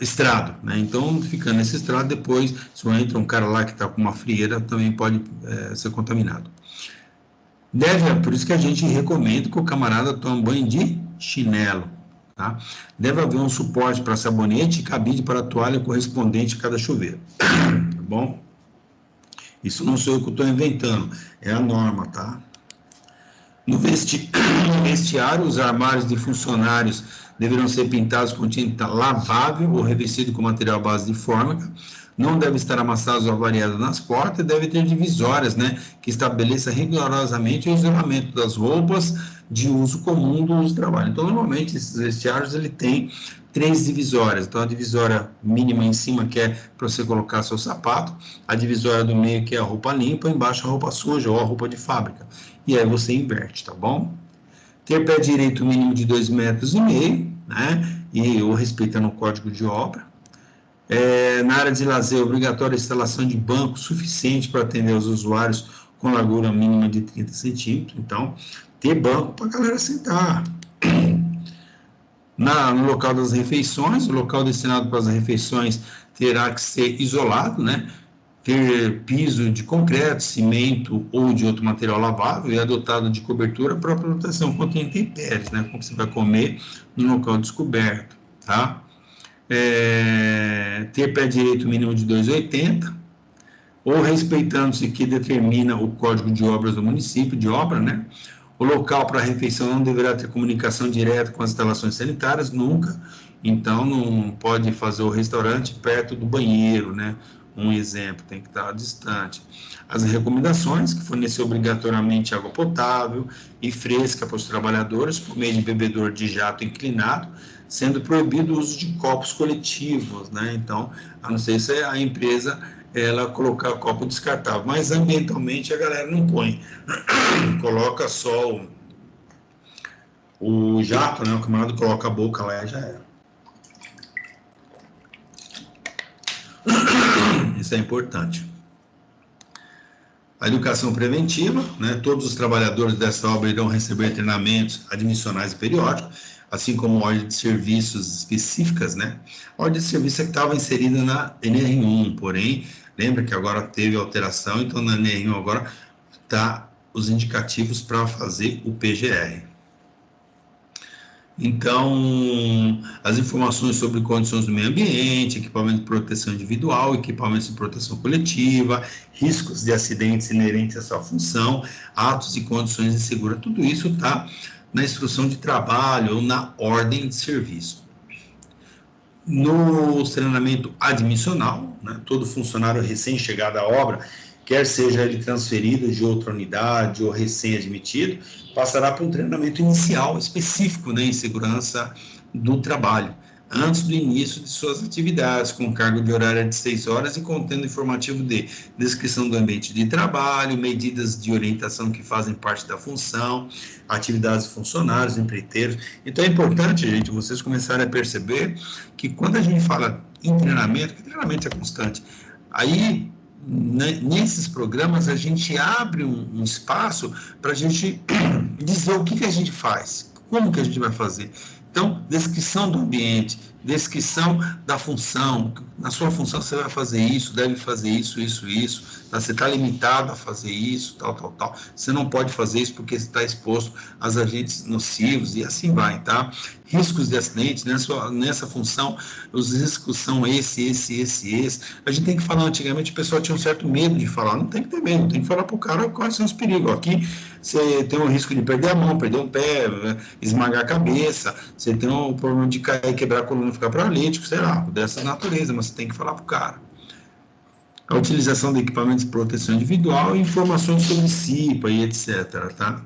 estrado, né? Então, ficando nesse estrado, depois, se entra um cara lá que está com uma frieira, também pode ser contaminado. Por isso que a gente recomenda que o camarada tome banho de chinelo, tá? Deve haver um suporte para sabonete e cabide para a toalha correspondente a cada chuveiro, tá bom? Isso não sou eu que estou inventando, é a norma, tá? No vestiário, os armários de funcionários deverão ser pintados com tinta lavável ou revestido com material à base de fórmica. Não deve estar amassados ou avariados nas portas e deve ter divisórias, né, que estabeleça rigorosamente o isolamento das roupas de uso comum do uso do trabalho. Então, normalmente, esses vestiários, ele tem 3 divisórias. Então, a divisória mínima em cima, que é para você colocar seu sapato, a divisória do meio, que é a roupa limpa, embaixo a roupa suja ou a roupa de fábrica. E aí você inverte, tá bom? Ter pé direito mínimo de 2,5 metros, né? E ou respeitando o código de obra. Na área de lazer, obrigatória a instalação de banco suficiente para atender os usuários com largura mínima de 30 centímetros. Então, ter banco para a galera sentar. No local das refeições, o local destinado para as refeições terá que ser isolado, né? Ter piso de concreto, cimento ou de outro material lavável e adotado de cobertura para proteção contra intempéries, né? Como você vai comer no local descoberto, tá? Ter pé direito mínimo de 2,80, ou respeitando-se que determina o Código de Obras do município de obra, né? O local para a refeição não deverá ter comunicação direta com as instalações sanitárias, nunca. Então, não pode fazer o restaurante perto do banheiro, né? um exemplo, tem que estar distante. As recomendações, que fornecer obrigatoriamente água potável e fresca para os trabalhadores por meio de bebedouro de jato inclinado, sendo proibido o uso de copos coletivos, né? Então, a não ser se a empresa ela colocar copo descartável, mas ambientalmente a galera não põe, coloca só o jato, né? O camarada coloca a boca lá e já era. Isso é importante. A educação preventiva, né? Todos os trabalhadores dessa obra irão receber treinamentos admissionais e periódicos, assim como ordem de serviços específicas, né? A ordem de serviço é que estava inserida na NR1, porém, lembra que agora teve alteração, então na NR1 agora está os indicativos para fazer o PGR. Então, as informações sobre condições do meio ambiente, equipamento de proteção individual, equipamentos de proteção coletiva, riscos de acidentes inerentes à sua função, atos e condições de segurança, tudo isso está na instrução de trabalho ou na ordem de serviço. No treinamento admissional, né, todo funcionário recém-chegado à obra, quer seja ele transferido de outra unidade ou recém-admitido, passará por um treinamento inicial específico, né, em segurança do trabalho, antes do início de suas atividades, com carga de horária de 6 horas e contendo informativo de descrição do ambiente de trabalho, medidas de orientação que fazem parte da função, atividades de funcionários, empreiteiros. Então é importante, gente, vocês começarem a perceber que quando a gente fala em treinamento, que treinamento é constante, aí nesses programas a gente abre um espaço para a gente dizer o que a gente faz, como que a gente vai fazer. Então, descrição do ambiente, descrição da função, na sua função você vai fazer isso, deve fazer isso, tá? Você está limitado a fazer isso, tal. Você não pode fazer isso porque você está exposto aos agentes nocivos e assim vai, tá? Riscos de acidentes, nessa função, os riscos são esse. A gente tem que falar, antigamente o pessoal tinha um certo medo de falar, não tem que ter medo, tem que falar para o cara quais são os perigos. Aqui você tem o risco de perder a mão, perder um pé, esmagar a cabeça, você tem o problema de cair, quebrar a coluna, ficar paralítico, sei lá, dessa natureza, mas você tem que falar para o cara. A utilização de equipamentos de proteção individual e informações sobre CIPA e etc, tá?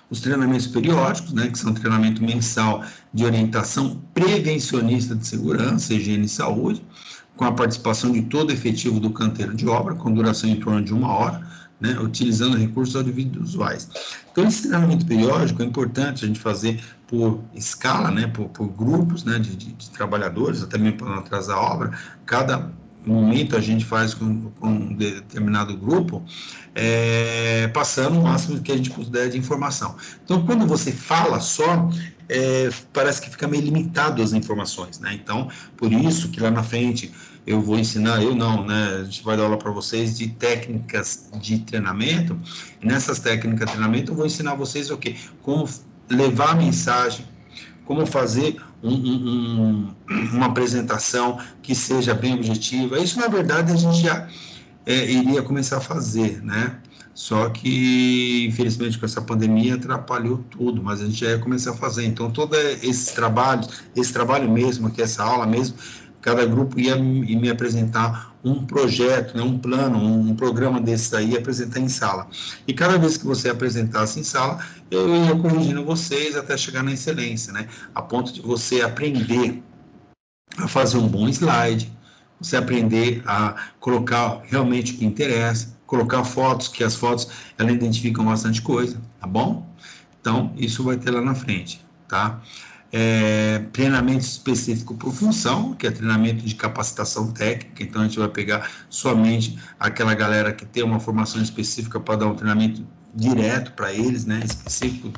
Os treinamentos periódicos, né, que são treinamento mensal de orientação prevencionista de segurança, higiene e saúde, com a participação de todo o efetivo do canteiro de obra, com duração em torno de 1 hora, né, utilizando recursos audiovisuais. Então, esse treinamento periódico é importante a gente fazer por escala, né, por grupos, né, de trabalhadores, até mesmo para não atrasar a obra. Cada momento a gente faz com um determinado grupo, passando o máximo que a gente puder de informação. Então, quando você fala só, parece que fica meio limitado as informações, né? Então, por isso que lá na frente eu vou ensinar, eu não, né? A gente vai dar aula para vocês de técnicas de treinamento, e nessas técnicas de treinamento eu vou ensinar vocês o quê? Como levar a mensagem, como fazer uma apresentação que seja bem objetiva. Isso, na verdade, a gente já iria começar a fazer, né? Só que, infelizmente, com essa pandemia atrapalhou tudo, mas a gente já ia começar a fazer. Então, todos esses trabalhos, esse trabalho mesmo, aqui, essa aula mesmo, cada grupo ia me apresentar um projeto, né, um plano, um programa desse aí, apresentar em sala. E cada vez que você apresentasse em sala, eu ia corrigindo vocês até chegar na excelência, né? A ponto de você aprender a fazer um bom slide, você aprender a colocar realmente o que interessa, colocar fotos, que as fotos, elas identificam bastante coisa, tá bom? Então, isso vai ter lá na frente, tá? Treinamento específico por função, que é treinamento de capacitação técnica, então a gente vai pegar somente aquela galera que tem uma formação específica para dar um treinamento direto para eles, né, específico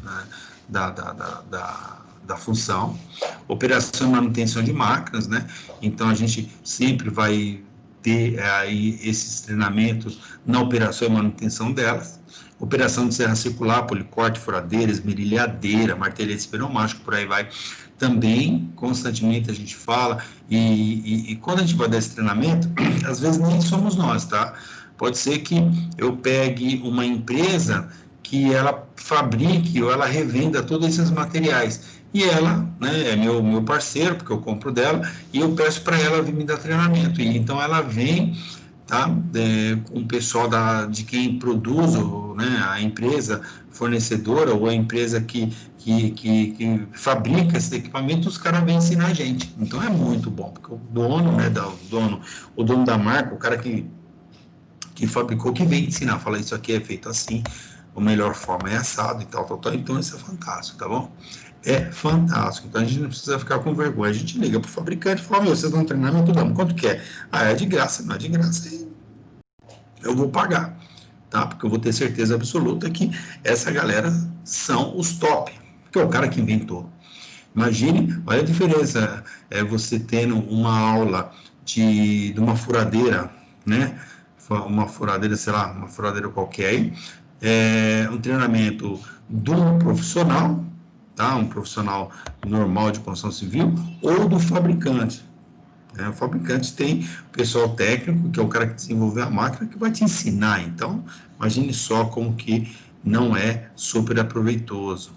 da função. Operação e manutenção de máquinas, né, então a gente sempre vai ter aí esses treinamentos na operação e manutenção delas. Operação de serra circular, policorte, furadeira, esmerilhadeira, martelete pneumático, por aí vai. Também, constantemente, a gente fala, e quando a gente vai dar esse treinamento, às vezes nem somos nós, tá? Pode ser que eu pegue uma empresa que ela fabrique ou ela revenda todos esses materiais. E ela, né, é meu parceiro, porque eu compro dela, e eu peço para ela vir me dar treinamento. E então ela vem, tá, com o pessoal de quem produz, ou, né, a empresa fornecedora ou a empresa que fabrica esse equipamento, os caras vêm ensinar a gente. Então é muito bom, porque o dono, né, o dono da marca, o cara que fabricou, que vem ensinar, fala, isso aqui é feito assim, a melhor forma é assado e tal, então isso é fantástico, tá bom? É fantástico, então a gente não precisa ficar com vergonha, a gente liga pro fabricante e fala, meu, vocês dão treinamento, damos, quanto que é? Ah, é de graça, não é de graça, eu vou pagar, tá? Porque eu vou ter certeza absoluta que essa galera são os top, que é o cara que inventou. Imagine, olha a diferença, você tendo uma aula de uma furadeira, né? Uma furadeira, sei lá, uma furadeira qualquer aí, um treinamento do profissional, tá? Um profissional normal de construção civil, ou do fabricante. O fabricante tem o pessoal técnico, que é o cara que desenvolveu a máquina, que vai te ensinar. Então, imagine só como que não é super aproveitoso.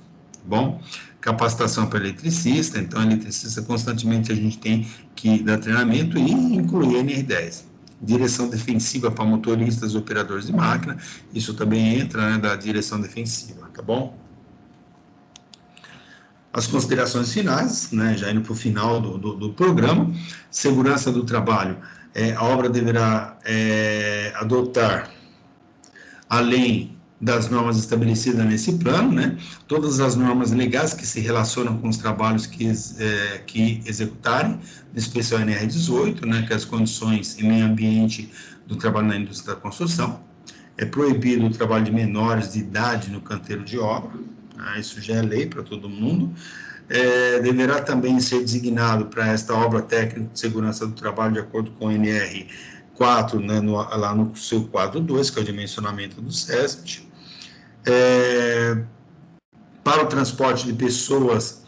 Bom, capacitação para eletricista, então eletricista constantemente a gente tem que dar treinamento e incluir NR10. Direção defensiva para motoristas e operadores de máquina, isso também entra, né, da direção defensiva, tá bom? As considerações finais, né, já indo para o final do programa, segurança do trabalho, a obra deverá adotar, além das normas estabelecidas nesse plano, né, todas as normas legais que se relacionam com os trabalhos que executarem, em especial a NR18, né, que é as condições e meio ambiente do trabalho na indústria da construção. É proibido o trabalho de menores de idade no canteiro de obra, isso já é lei para todo mundo. Deverá também ser designado para esta obra técnica de segurança do trabalho de acordo com o NR4, né, lá no seu quadro 2, que é o dimensionamento do SEST. Para o transporte de pessoas,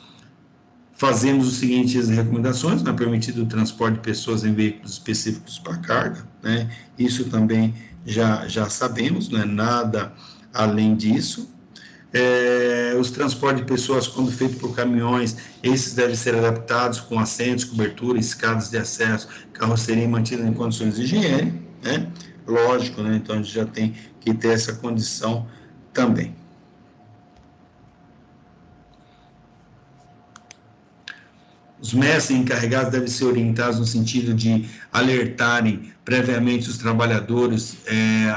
fazemos as seguintes recomendações, não é permitido o transporte de pessoas em veículos específicos para carga, né? Isso também já sabemos, não é nada além disso. Os transportes de pessoas, quando feito por caminhões, esses devem ser adaptados com assentos, cobertura, escadas de acesso, carroceria mantida em condições de higiene, né? Lógico, né? Então a gente já tem que ter essa condição também. Os mestres encarregados devem ser orientados no sentido de alertarem previamente os trabalhadores,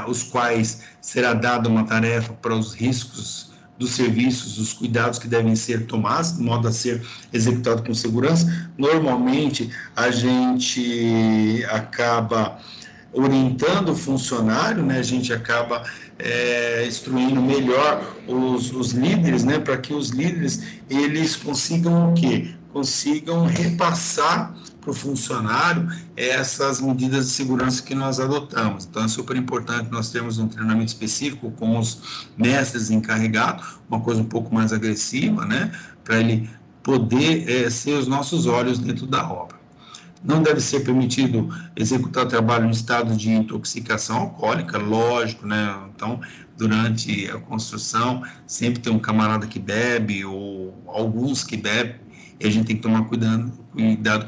os quais será dada uma tarefa para os riscos dos serviços, os cuidados que devem ser tomados, de modo a ser executado com segurança. Normalmente, a gente acaba orientando o funcionário, né? A gente acaba instruindo melhor os líderes, né? Para que os líderes, eles consigam o quê? Consigam repassar para o funcionário essas medidas de segurança que nós adotamos. Então, é super importante nós termos um treinamento específico com os mestres encarregados, uma coisa um pouco mais agressiva, né? Para ele poder ser os nossos olhos dentro da obra. Não deve ser permitido executar trabalho em estado de intoxicação alcoólica, lógico, né? Então, durante a construção, sempre tem um camarada que bebe, ou alguns que bebem, e a gente tem que tomar cuidado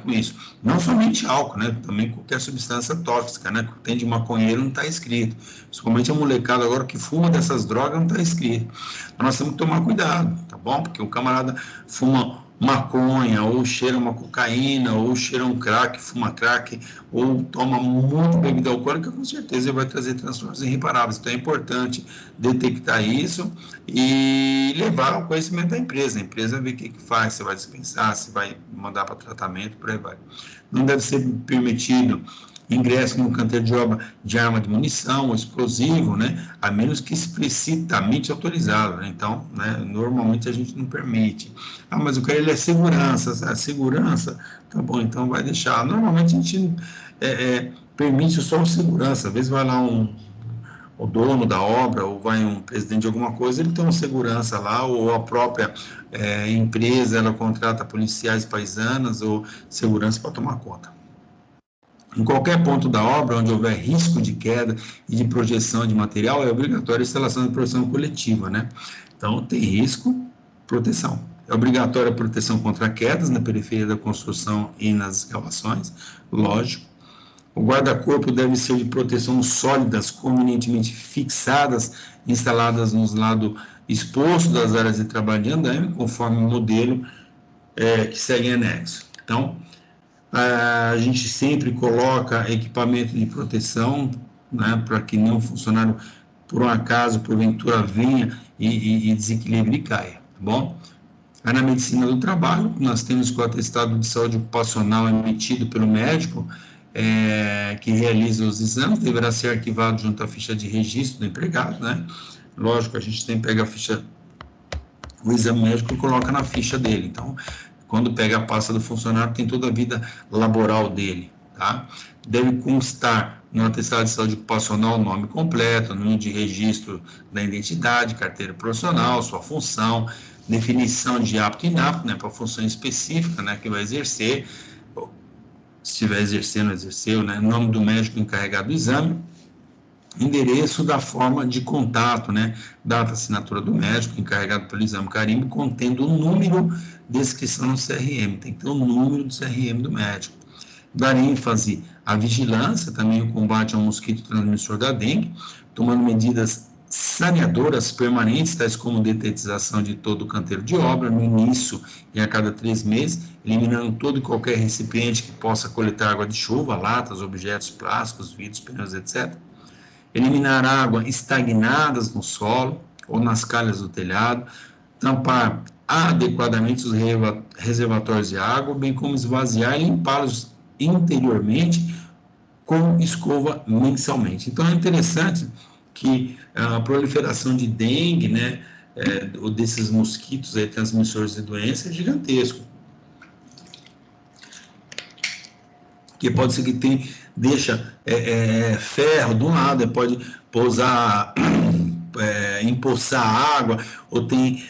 com isso. Não somente álcool, né? Também qualquer substância tóxica, né? Tem de maconheiro não está escrito. Principalmente a molecada agora que fuma dessas drogas não está escrito. Então, nós temos que tomar cuidado, tá bom? Porque o camarada fuma maconha, ou cheira uma cocaína, ou cheira um crack, fuma crack, ou toma muito bebida alcoólica, com certeza ele vai trazer transtornos irreparáveis. Então é importante detectar isso e levar o conhecimento da empresa. A empresa vê o que faz, se vai dispensar, se vai mandar para tratamento, por aí vai. Não deve ser permitido ingresso no canteiro de obra de arma de munição, explosivo, né? A menos que explicitamente autorizado, né? Então, né, normalmente a gente não permite. Ah, mas o cara ele é segurança, a segurança, tá bom, então vai deixar. Normalmente a gente permite só o segurança, às vezes vai lá o dono da obra, ou vai um presidente de alguma coisa, ele tem uma segurança lá, ou a própria empresa, ela contrata policiais paisanas ou segurança para tomar conta. Em qualquer ponto da obra onde houver risco de queda e de projeção de material, é obrigatória a instalação de proteção coletiva, né? Então, tem risco, proteção. É obrigatória a proteção contra quedas na periferia da construção e nas escavações, lógico. O guarda-corpo deve ser de proteção sólidas, convenientemente fixadas, instaladas nos lados expostos das áreas de trabalho de andaime, conforme o modelo que segue em anexo. Então, a gente sempre coloca equipamento de proteção, né, para que nenhum funcionário, por um acaso, porventura, venha e desequilibre e caia, tá bom? Aí na medicina do trabalho, nós temos que o atestado de saúde ocupacional emitido pelo médico, que realiza os exames, deverá ser arquivado junto à ficha de registro do empregado, né? Lógico, a gente tem que pegar a ficha, o exame médico e coloca na ficha dele. Então, quando pega a pasta do funcionário, tem toda a vida laboral dele, tá? Deve constar no atestado de saúde ocupacional o nome completo, número de registro da identidade, carteira profissional, sua função, definição de apto e inapto, né, para a função específica, né, que vai exercer, se estiver exercendo, exerceu, né, nome do médico encarregado do exame, endereço da forma de contato, né, data, assinatura do médico encarregado pelo exame carimbo, contendo o número de inscrição no CRM, tem que ter o número do CRM do médico. Dar ênfase à vigilância, também o combate ao mosquito transmissor da dengue, tomando medidas saneadoras permanentes, tais como detetização de todo o canteiro de obra, no início e a cada 3 meses, eliminando todo e qualquer recipiente que possa coletar água de chuva, latas, objetos plásticos, vidros, pneus, etc. Eliminar água estagnadas no solo ou nas calhas do telhado, tampar adequadamente os reservatórios de água, bem como esvaziar e limpá-los interiormente com escova mensalmente. Então, é interessante que a proliferação de dengue, né, ou desses mosquitos aí, transmissores de doença, é gigantesco. Porque pode ser que deixa ferro do lado, pode pousar, empoçar água, ou tem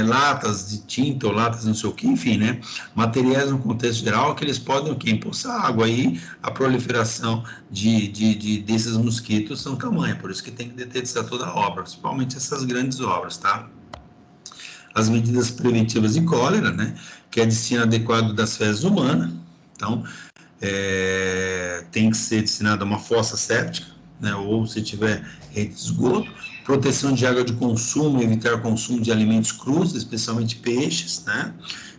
latas de tinta, ou latas não sei o que, enfim, né? Materiais no contexto geral que eles podem o quê? Empoçar água. Aí a proliferação desses mosquitos são tamanha, por isso que tem que detetizar toda a obra, principalmente essas grandes obras, tá? As medidas preventivas de cólera, né? Que é destino adequado das fezes humanas. Então, tem que ser destinada a uma fossa séptica, né, ou se tiver rede de esgoto, proteção de água de consumo, evitar o consumo de alimentos crus, especialmente peixes, né?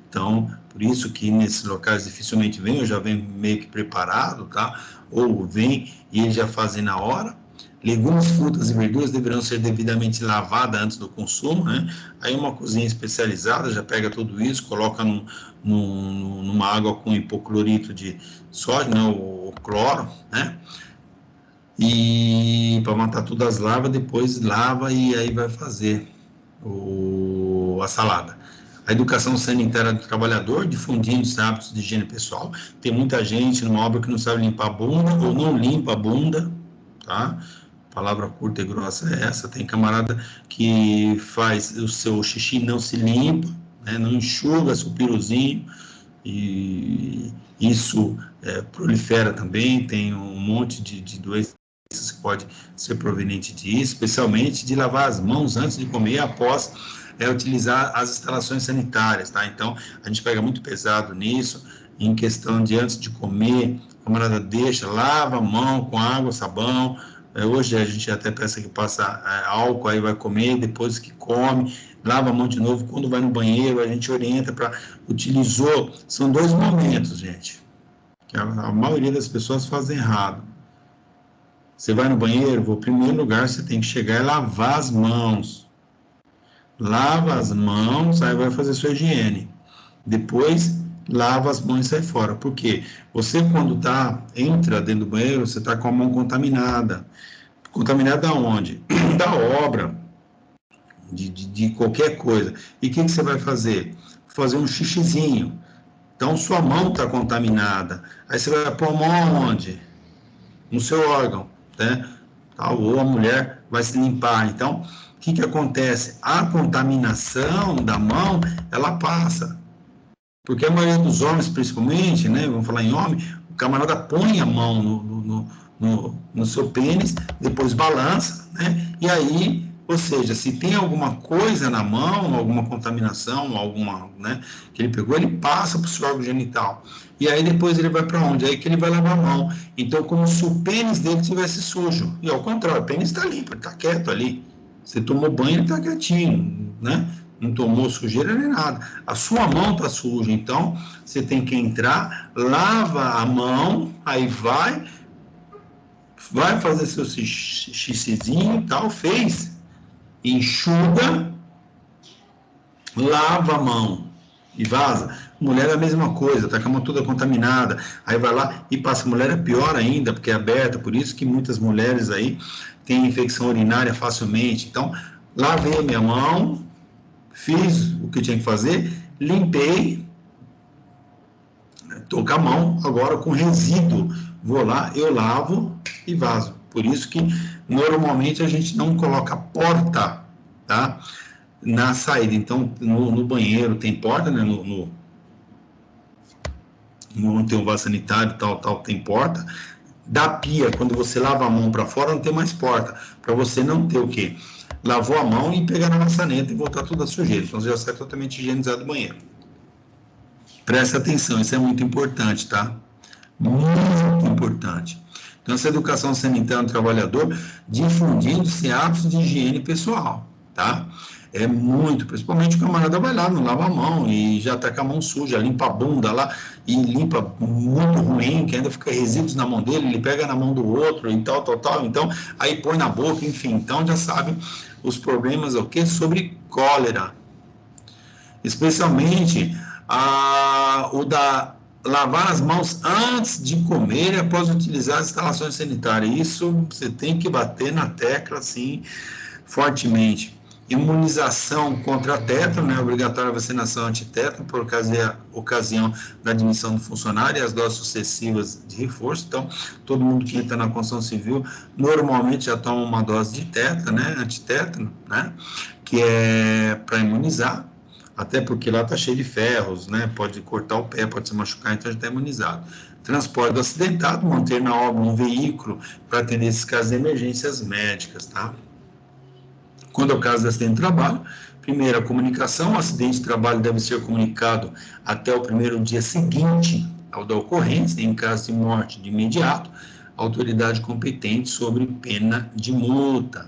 Então, por isso que nesses locais dificilmente vem, ou já vem meio que preparado, tá? Ou vem e eles já fazem na hora. Legumes, frutas e verduras deverão ser devidamente lavadas antes do consumo, né? Aí uma cozinha especializada já pega tudo isso, coloca numa água com hipoclorito de sódio, né? O cloro, né? E para matar todas as larvas, depois lava e aí vai fazer a salada. A educação sanitária do trabalhador, difundindo os hábitos de higiene pessoal. Tem muita gente numa obra que não sabe limpar a bunda ou não limpa a bunda, tá? Palavra curta e grossa é essa. Tem camarada que faz o seu xixi não se limpa, né? Não enxuga seu piruzinho, e isso prolifera também. Tem um monte de doenças que pode ser proveniente disso, especialmente de lavar as mãos antes de comer e após utilizar as instalações sanitárias, tá? Então, a gente pega muito pesado nisso, em questão de antes de comer, a camarada deixa, lava a mão com água, sabão. Hoje a gente até pensa que passa álcool, aí vai comer, depois que come, lava a mão de novo. Quando vai no banheiro, a gente orienta para utilizou. São 2 momentos, gente, que a maioria das pessoas fazem errado. Você vai no banheiro, o primeiro lugar você tem que chegar e lavar as mãos. Lava as mãos, aí vai fazer sua higiene. Depois, lava as mãos e sai fora. Por quê? Você, quando entra dentro do banheiro, você está com a mão contaminada. Contaminada onde? Da obra, de qualquer coisa. E o que você vai fazer? Fazer um xixizinho. Então, sua mão está contaminada. Aí você vai pôr a mão onde? No seu órgão, né? Ou a mulher vai se limpar. Então, o que acontece? A contaminação da mão, ela passa. Porque a maioria dos homens, principalmente, né? Vamos falar em homem, camarada põe a mão no seu pênis, depois balança, né? E aí, ou seja, se tem alguma coisa na mão, alguma contaminação, alguma, né, que ele pegou, ele passa para o seu órgão genital. E aí depois ele vai para onde? Aí que ele vai lavar a mão. Então, como se o pênis dele estivesse sujo. E ao contrário, o pênis está limpo, ele está quieto ali. Você tomou banho, ele está quietinho, né? Não tomou sujeira nem nada. A sua mão está suja, então você tem que entrar, lava a mão, aí vai fazer seu xixizinho e tal, fez, enxuga, lava a mão e vaza. Mulher é a mesma coisa, tá com a mão toda contaminada, aí vai lá e passa. A mulher é pior ainda, porque é aberta, por isso que muitas mulheres aí têm infecção urinária facilmente. Então, lavei a minha mão, fiz o que tinha que fazer, limpei, tô com a mão agora com resíduo, vou lá, eu lavo e vazo. Por isso que normalmente a gente não coloca porta, tá, na saída. Então no banheiro tem porta, né, no tem um vaso sanitário, tal, tem porta. Da pia, quando você lava a mão para fora, não tem mais porta, para você não ter o quê? Lavou a mão e pegar na maçaneta e voltar toda a sujeira. Então você já sai totalmente higienizado do banheiro. Presta atenção, isso é muito importante, tá? Muito importante. Então, essa educação sanitária do trabalhador, difundindo-se hábitos de higiene pessoal, tá? É muito, principalmente o camarada vai lá, não lava a mão e já tá com a mão suja, limpa a bunda lá e limpa muito ruim, que ainda fica resíduos na mão dele, ele pega na mão do outro e tal, então aí põe na boca, enfim, então já sabe os problemas, o que? Sobre cólera. Especialmente o da lavar as mãos antes de comer e após utilizar as instalações sanitárias. Isso você tem que bater na tecla, assim, fortemente. Imunização contra tétano, né? Obrigatória vacinação antitétano por ocasião da admissão do funcionário e as doses sucessivas de reforço. Então, todo mundo que entra na construção civil normalmente já toma uma dose de tétano, né? Antitétano, né? Que é para imunizar. Até porque lá está cheio de ferros, né? Pode cortar o pé, pode se machucar, então já está imunizado. Transporte do acidentado, manter na obra um veículo para atender esses casos de emergências médicas, tá? Quando é o caso de acidente de trabalho, primeiro, a comunicação, o acidente de trabalho deve ser comunicado até o primeiro dia seguinte ao da ocorrência, em caso de morte de imediato, a autoridade competente sobre pena de multa.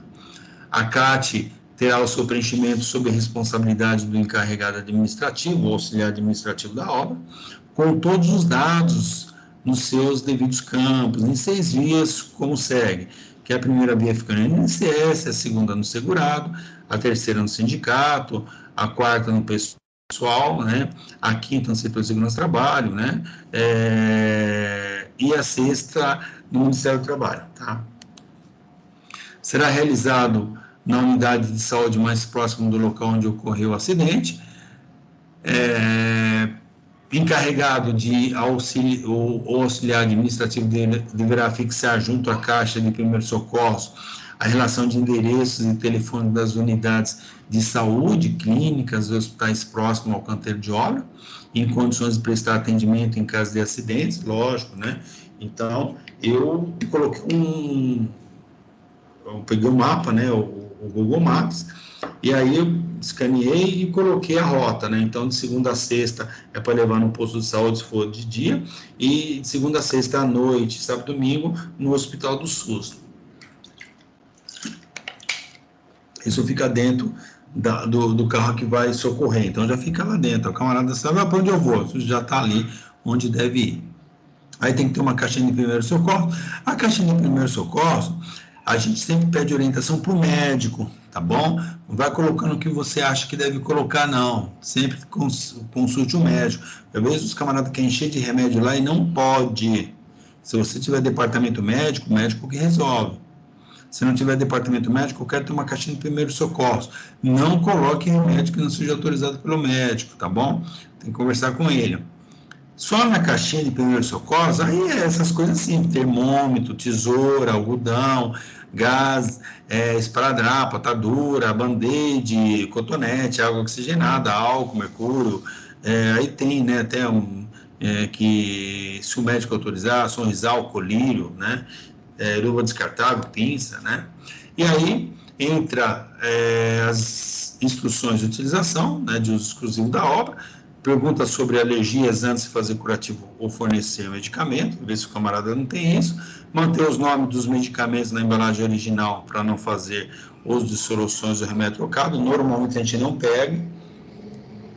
A CAT terá o seu preenchimento sob a responsabilidade do encarregado administrativo ou auxiliar administrativo da obra, com todos os dados nos seus devidos campos, em 6 vias, como segue, que a primeira via fica no INSS, a segunda no segurado, a terceira no sindicato, a quarta no pessoal, né, a quinta no setor de segurança do trabalho, né, e a sexta no Ministério do Trabalho, tá? Será realizado na unidade de saúde mais próxima do local onde ocorreu o acidente. Encarregado de auxílio ou auxiliar administrativo deverá fixar junto à Caixa de Primeiros Socorros a relação de endereços e telefone das unidades de saúde, clínicas e hospitais próximos ao canteiro de obra, em condições de prestar atendimento em caso de acidentes, lógico, né? Então, eu coloquei eu peguei o mapa, né, o Google Maps, e aí eu escaneei e coloquei a rota, né, então de segunda a sexta é para levar no posto de saúde se for de dia, e de segunda a sexta à noite, sábado e domingo, no Hospital do SUS. Isso fica dentro do carro que vai socorrer, então já fica lá dentro, o camarada sabe para onde eu vou, isso já está ali onde deve ir. Aí tem que ter uma caixinha de primeiro socorro. A caixinha de primeiro socorro, a gente sempre pede orientação para o médico, tá bom? Não vai colocando o que você acha que deve colocar, não. Sempre consulte o médico. Às vezes os camaradas querem encher de remédio lá e não pode. Se você tiver departamento médico, o médico que resolve. Se não tiver departamento médico, eu quero ter uma caixinha de primeiro socorro. Não coloque remédio que não seja autorizado pelo médico, tá bom? Tem que conversar com ele. Só na caixinha de primeiros socorros, aí é essas coisas assim, termômetro, tesoura, algodão, gás, esparadrapo, atadura, band-aid, cotonete, água oxigenada, álcool, mercúrio, aí tem, né, até que se o médico autorizar, sorrisal, colírio, né? Luva descartável, pinça, né? E aí entra as instruções de utilização, né, de uso exclusivo da obra, pergunta sobre alergias antes de fazer curativo ou fornecer medicamento, ver se o camarada não tem isso, manter os nomes dos medicamentos na embalagem original para não fazer uso de soluções ou remédio trocado, normalmente a gente não pega,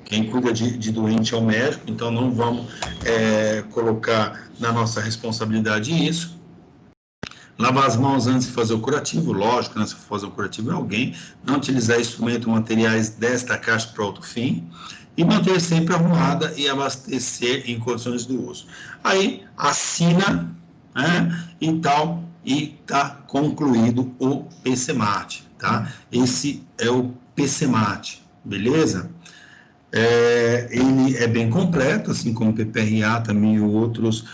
quem cuida de doente é o médico, então não vamos colocar na nossa responsabilidade isso. Lavar as mãos antes de fazer o curativo, lógico, antes de fazer o curativo em alguém, não utilizar instrumentos ou materiais desta caixa para outro fim, e manter sempre arrumada e abastecer em condições do uso. Aí, assina, né, e tal, e está concluído o PCMAT, tá? Esse é o PCMAT, beleza? Ele é bem completo, assim como o PPRA também e outros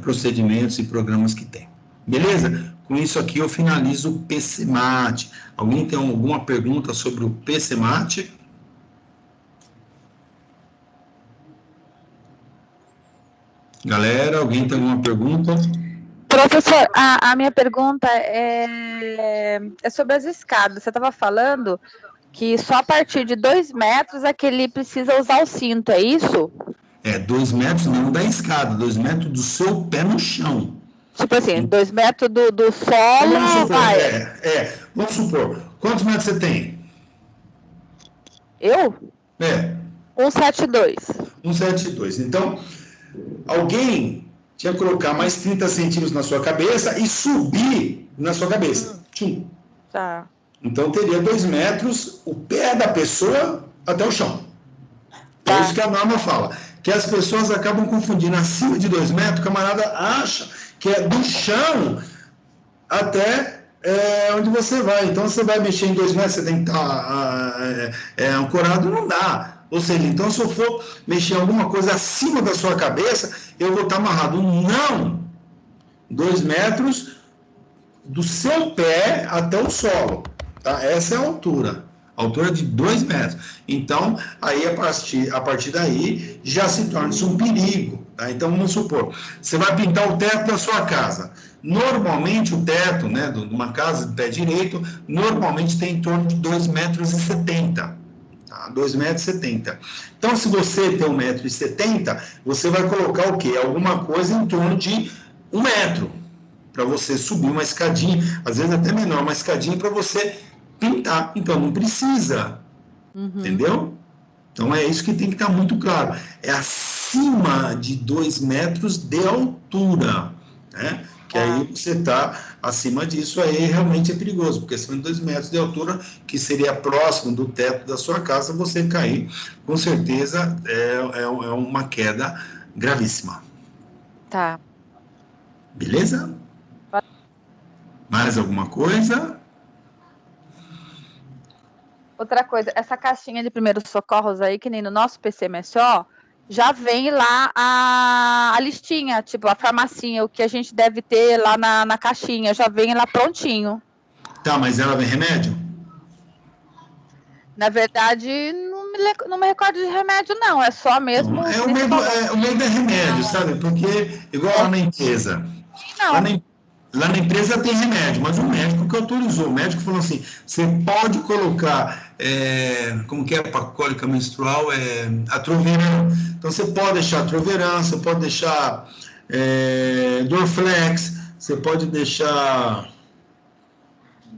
procedimentos e programas que tem. Beleza? Com isso aqui eu finalizo o PCMAT. Alguém tem alguma pergunta sobre o PCMAT? Galera, alguém tem alguma pergunta? Professor, a minha pergunta é sobre as escadas. Você estava falando que só a partir de 2 metros é que ele precisa usar o cinto, é isso? 2 metros não da escada, 2 metros do seu pé no chão. Tipo assim, 2 metros do solo, vamos supor, vai. vamos supor, quantos metros você tem? Eu? 1,72. 1,72. Então, alguém tinha que colocar mais 30 centímetros na sua cabeça e subir na sua cabeça. Tchum. Tá. Então, teria 2 metros o pé da pessoa até o chão. É isso que a norma fala. Que as pessoas acabam confundindo. Acima de 2 metros, o camarada acha que é do chão até onde você vai. Então, você vai mexer em 2 metros, você tem que estar ancorado, não dá. Ou seja, então, se eu for mexer em alguma coisa acima da sua cabeça, eu vou estar amarrado. Não! 2 metros do seu pé até o solo. Tá? Essa é a altura. Altura de 2 metros. Então, aí a partir daí, já se torna isso um perigo. Tá? Então, vamos supor, você vai pintar o teto da sua casa. Normalmente, o teto, né, de uma casa de pé direito, normalmente tem em torno de 2,70 metros. 2,70 metros. Então, se você tem 1,70 metros, você vai colocar o quê? Alguma coisa em torno de 1 metro, para você subir uma escadinha, às vezes até menor, uma escadinha para você pintar. Então, não precisa, entendeu? Então, é isso que tem que estar muito claro. É acima de 2 metros de altura, né? Que aí você está acima disso, aí realmente é perigoso, porque acima de 2 metros de altura, que seria próximo do teto da sua casa, você cair, com certeza é uma queda gravíssima. Tá. Beleza? Mais alguma coisa? Outra coisa, essa caixinha de primeiros socorros aí, que nem no nosso PCMSO, já vem lá a listinha, tipo a farmacinha, o que a gente deve ter lá na caixinha, já vem lá prontinho. Tá, mas ela vem remédio? Na verdade, não me recordo de remédio, não. É só mesmo... Não, o medo é remédio, sabe? Porque, igual lá na empresa. Não. Lá na empresa tem remédio, mas o médico que autorizou, o médico falou assim, você pode colocar, como que é para cólica menstrual, atroveran. Então, você pode deixar atroveran, você pode deixar Dorflex, você pode deixar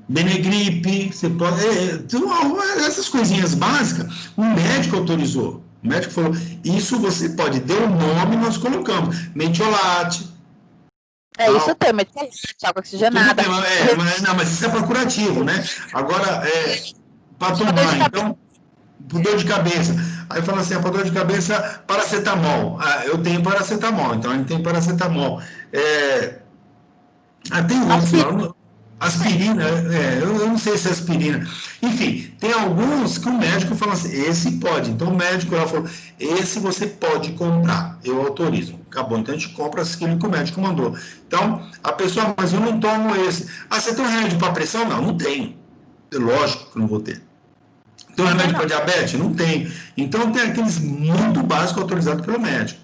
Benegripe, você pode... essas coisinhas básicas, o médico autorizou. O médico falou, isso você pode, deu o nome, nós colocamos. Metiolate. Isso tem, água oxigenada. Mas isso é para curativo, né? Agora, para tomar, então, por dor de cabeça. Aí fala assim, para dor de cabeça, paracetamol. Eu tenho paracetamol, então ele tem paracetamol. Tem outros lá. Aspirina, eu não sei se é aspirina. Enfim, tem alguns que o médico fala assim, esse pode. Então o médico lá falou, esse você pode comprar, eu autorizo. Acabou, então a gente compra aquilo que o médico mandou. Então, a pessoa, mas eu não tomo esse. Você tem um remédio para pressão? Não, não tenho. Lógico que não vou ter. Tem um remédio para diabetes? Não tem. Então tem aqueles muito básicos autorizados pelo médico.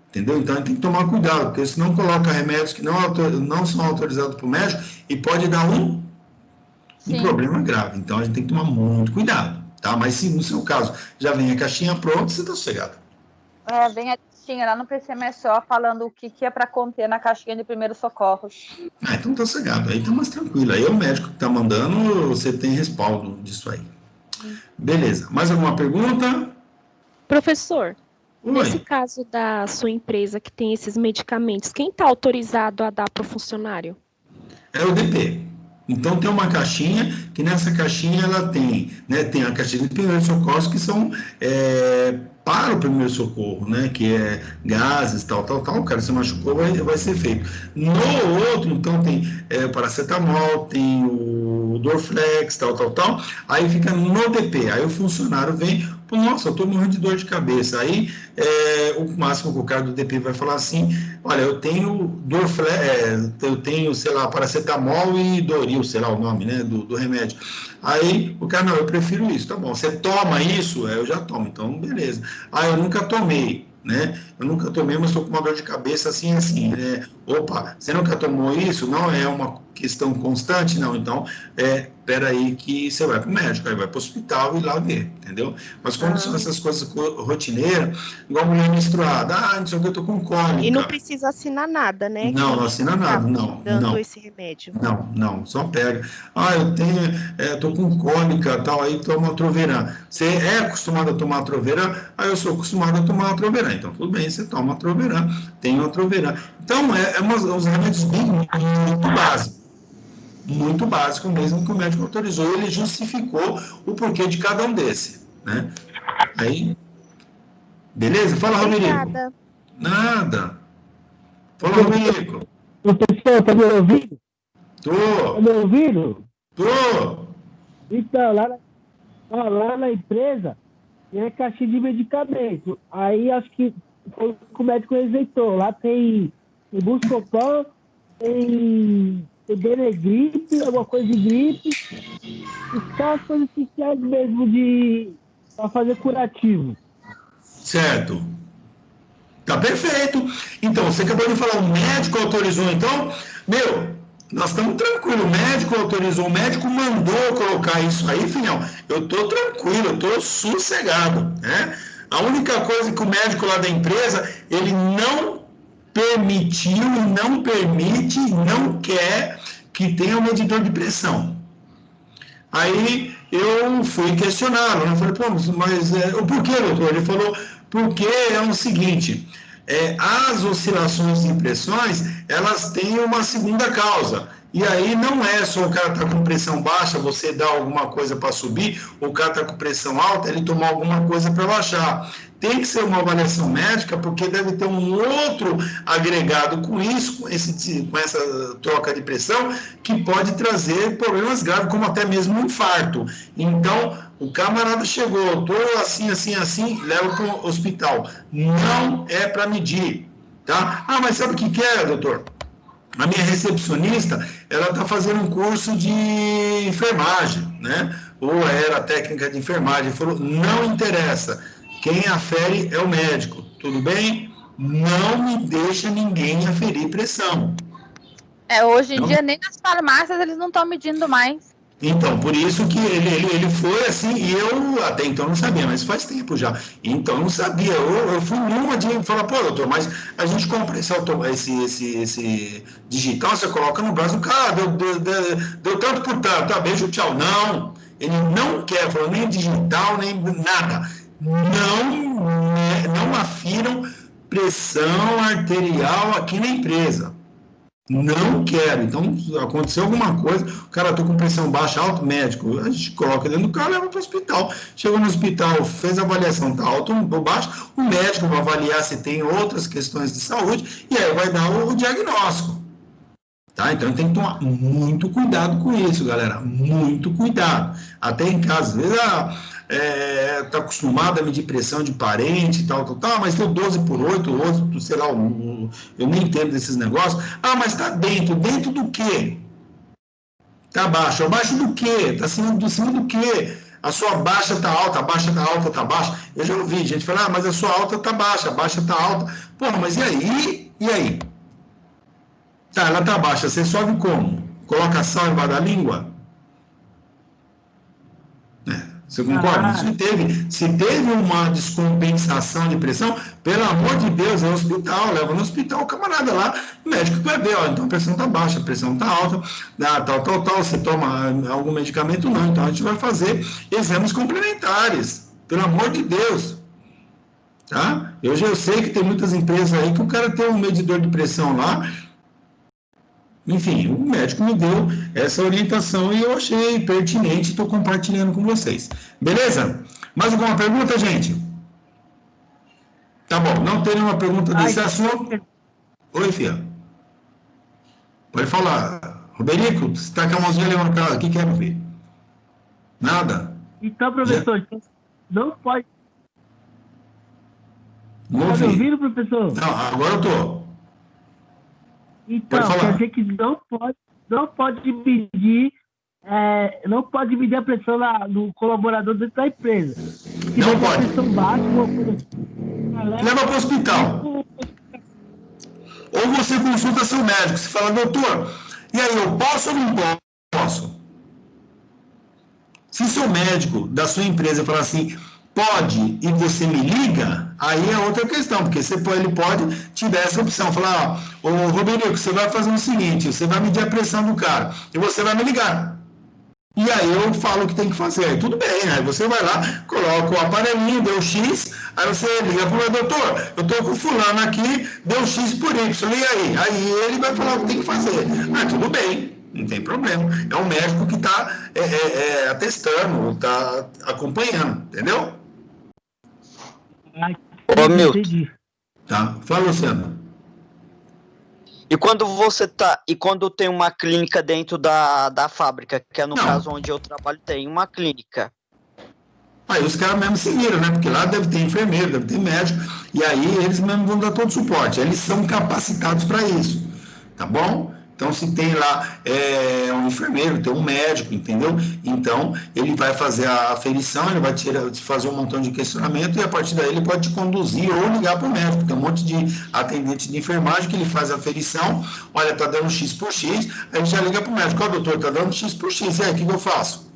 Entendeu? Então, a gente tem que tomar cuidado, porque senão coloca remédios que não são autorizados para o médico e pode dar um problema grave. Então, a gente tem que tomar muito cuidado, tá? Mas se no seu caso já vem a caixinha pronta, você está sossegado. Vem a listinha lá no PCMSO falando o que é para conter na caixinha de primeiros socorros. Então tá sossegado, aí tá mais tranquilo. Aí é o médico que tá mandando, você tem respaldo disso aí. Beleza. Mais alguma pergunta? Professor, Oi. nesse caso da sua empresa que tem esses medicamentos, quem está autorizado a dar para o funcionário? É o DP. Então tem uma caixinha, que nessa caixinha ela tem, né, tem a caixinha de primeiros socorros que são para o primeiro socorro, né, que é gases, tal, o cara se machucou, vai ser feito. No outro, então tem paracetamol, tem o Dorflex, tal, aí fica no DP, aí o funcionário vem, nossa, eu estou morrendo de dor de cabeça, aí o máximo que o cara do DP vai falar assim, olha, eu tenho Dorflex, eu tenho, sei lá, paracetamol e Doril, sei lá o nome, né, do remédio. Aí o cara, não, eu prefiro isso, tá bom, você toma isso? Eu já tomo, então beleza. Eu nunca tomei, né, mas estou com uma dor de cabeça assim, né, opa, você nunca tomou isso? Não é uma questão constante? Não, então, peraí que você vai para o médico, aí vai para o hospital e lá ver, entendeu? Mas quando são essas coisas rotineiras, igual mulher menstruada, não sei o que, eu tô com cólica. E não precisa assinar nada, né? Não assina nada, não. Dando esse remédio. Não, só pega. Eu tô com cólica, tal, aí toma Troveran. Você é acostumado a tomar Troveran? Eu sou acostumado a tomar Troveran. Então, tudo bem, você toma Troveran, tem uma Troveran. Então, uns remédios muito básico mesmo, que o médico autorizou, ele justificou o porquê de cada um desse, né? Aí, beleza? Fala, Romerico. Nada. Fala, Romerico. Professor, tá me ouvindo? Tô. Tá me ouvindo? Tô. Então, lá na empresa, tem caixinha de medicamento. Aí, acho que foi o que o médico receitou. Lá tem Buscopan, tem Benegripe, alguma coisa de gripe. E só as coisas essenciais mesmo para fazer curativo. Certo. Tá perfeito. Então, você acabou de falar, o médico autorizou, então, nós estamos tranquilos, o médico autorizou, o médico mandou colocar isso aí, filhão, eu estou tranquilo, eu estou sossegado, né? A única coisa que o médico lá da empresa, ele não permitiu e não permite, não quer que tenha um medidor de pressão. Aí eu fui questioná-lo, eu falei, mas o porquê, doutor? Ele falou, porque é o seguinte, as oscilações de pressões, elas têm uma segunda causa. E aí não é só o cara tá com pressão baixa, você dá alguma coisa para subir, o cara tá com pressão alta, ele tomar alguma coisa para baixar. Tem que ser uma avaliação médica, porque deve ter um outro agregado com isso, com essa troca de pressão, que pode trazer problemas graves, como até mesmo um infarto. Então, o camarada chegou, tô assim, leva para o hospital. Não é para medir, tá? Mas sabe o que é, doutor? A minha recepcionista, ela está fazendo um curso de enfermagem, né? Ou era técnica de enfermagem. Falou, não interessa. Quem afere é o médico. Tudo bem? Não me deixa ninguém aferir pressão. Hoje em dia, nem nas farmácias eles não estão medindo mais. Então, por isso que ele foi assim, e eu até então não sabia, mas faz tempo já. Então, eu não sabia. Eu fui numa de falar, doutor, mas a gente compra esse digital, você coloca no braço do cara, deu tanto por tanto, beijo, tchau. Não, ele não quer, falou, nem digital, nem nada. Não afiram pressão arterial aqui na empresa. Não quero. Então, aconteceu alguma coisa, o cara está com pressão baixa, alto, médico, a gente coloca dentro do carro e leva para o hospital. Chegou no hospital, fez a avaliação, está alto ou baixo, o médico vai avaliar se tem outras questões de saúde e aí vai dar o diagnóstico. Tá? Então, tem que tomar muito cuidado com isso, galera. Muito cuidado. Até em casa, às vezes, está acostumado a medir pressão de parente, tal, mas tem o 12/8, sei lá, eu nem entendo desses negócios. Mas está dentro do quê? Está abaixo. Abaixo do quê? Está acima do quê? A sua baixa está alta, a baixa está alta, está baixa. Eu já ouvi gente falar, mas a sua alta está baixa, a baixa está alta. Pô, mas e aí? E aí? Tá, ela tá baixa, você sobe como? Coloca sal embaixo da língua? Você concorda? Se teve uma descompensação de pressão, pelo amor de Deus, é no hospital, leva no hospital o camarada lá, o médico vai ver, ó, então a pressão está baixa, a pressão está alta, tal, você toma algum medicamento? Não, então a gente vai fazer exames complementares, pelo amor de Deus. Tá? Eu sei que tem muitas empresas aí que o cara tem um medidor de pressão lá. Enfim, o médico me deu essa orientação e eu achei pertinente, estou compartilhando com vocês. Beleza? Mais alguma pergunta, gente? Tá bom, não tem nenhuma pergunta desse assunto? Oi, filha. Pode falar. Roberico, você está com a mãozinha levantada aqui, quero ver. Nada? Então, professor, não pode... Não Tá me ouvindo, professor? Não, agora eu tô. Então, quer dizer que não pode medir, não pode medir a pressão do colaborador dentro da empresa. Se não pode. A pressão baixa, leva para o hospital. Ou você consulta seu médico, você fala, doutor, e aí, eu posso ou não posso? Se seu médico da sua empresa falar assim, pode, e você me liga, aí é outra questão, porque ele pode te dar essa opção, falar, ó, ô Roberico, você vai fazer o seguinte, você vai medir a pressão do cara, e você vai me ligar. E aí eu falo o que tem que fazer. Aí tudo bem, aí você vai lá, coloca o aparelhinho, deu X, aí você liga para o doutor, eu estou com fulano aqui, deu X por Y, e aí? Aí ele vai falar o que tem que fazer. Ah, tudo bem, não tem problema. É um médico que está atestando, está acompanhando, entendeu? Ô, Milton. Tá, fala, Luciano. E quando tem uma clínica dentro da fábrica, que é no caso onde eu trabalho, tem uma clínica. Aí os caras mesmo se viram, né? Porque lá deve ter enfermeiro, deve ter médico, e aí eles mesmo vão dar todo o suporte. Eles são capacitados para isso, tá bom? Então, se tem lá um enfermeiro, tem um médico, entendeu? Então, ele vai fazer a aferição, ele vai fazer um montão de questionamento e a partir daí ele pode te conduzir ou ligar para o médico. Tem um monte de atendente de enfermagem que ele faz a aferição, olha, tá dando X por X, aí ele já liga para o médico, ó, doutor, tá dando X por X, e aí, o que eu faço?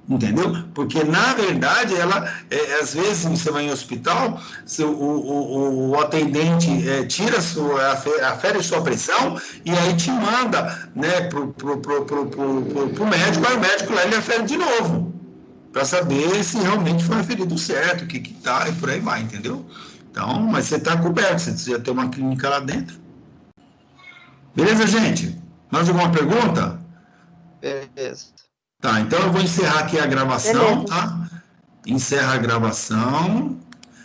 Entendeu? Porque, na verdade, às vezes, você vai em hospital, o atendente afere sua pressão e aí te manda, né, pro médico, aí o médico lá ele afere de novo, para saber se realmente foi aferido certo, o que tá, e por aí vai, entendeu? Então, mas você está coberto, você já tem uma clínica lá dentro. Beleza, gente? Mais alguma pergunta? Beleza. Tá, então eu vou encerrar aqui a gravação, tá? Encerra a gravação.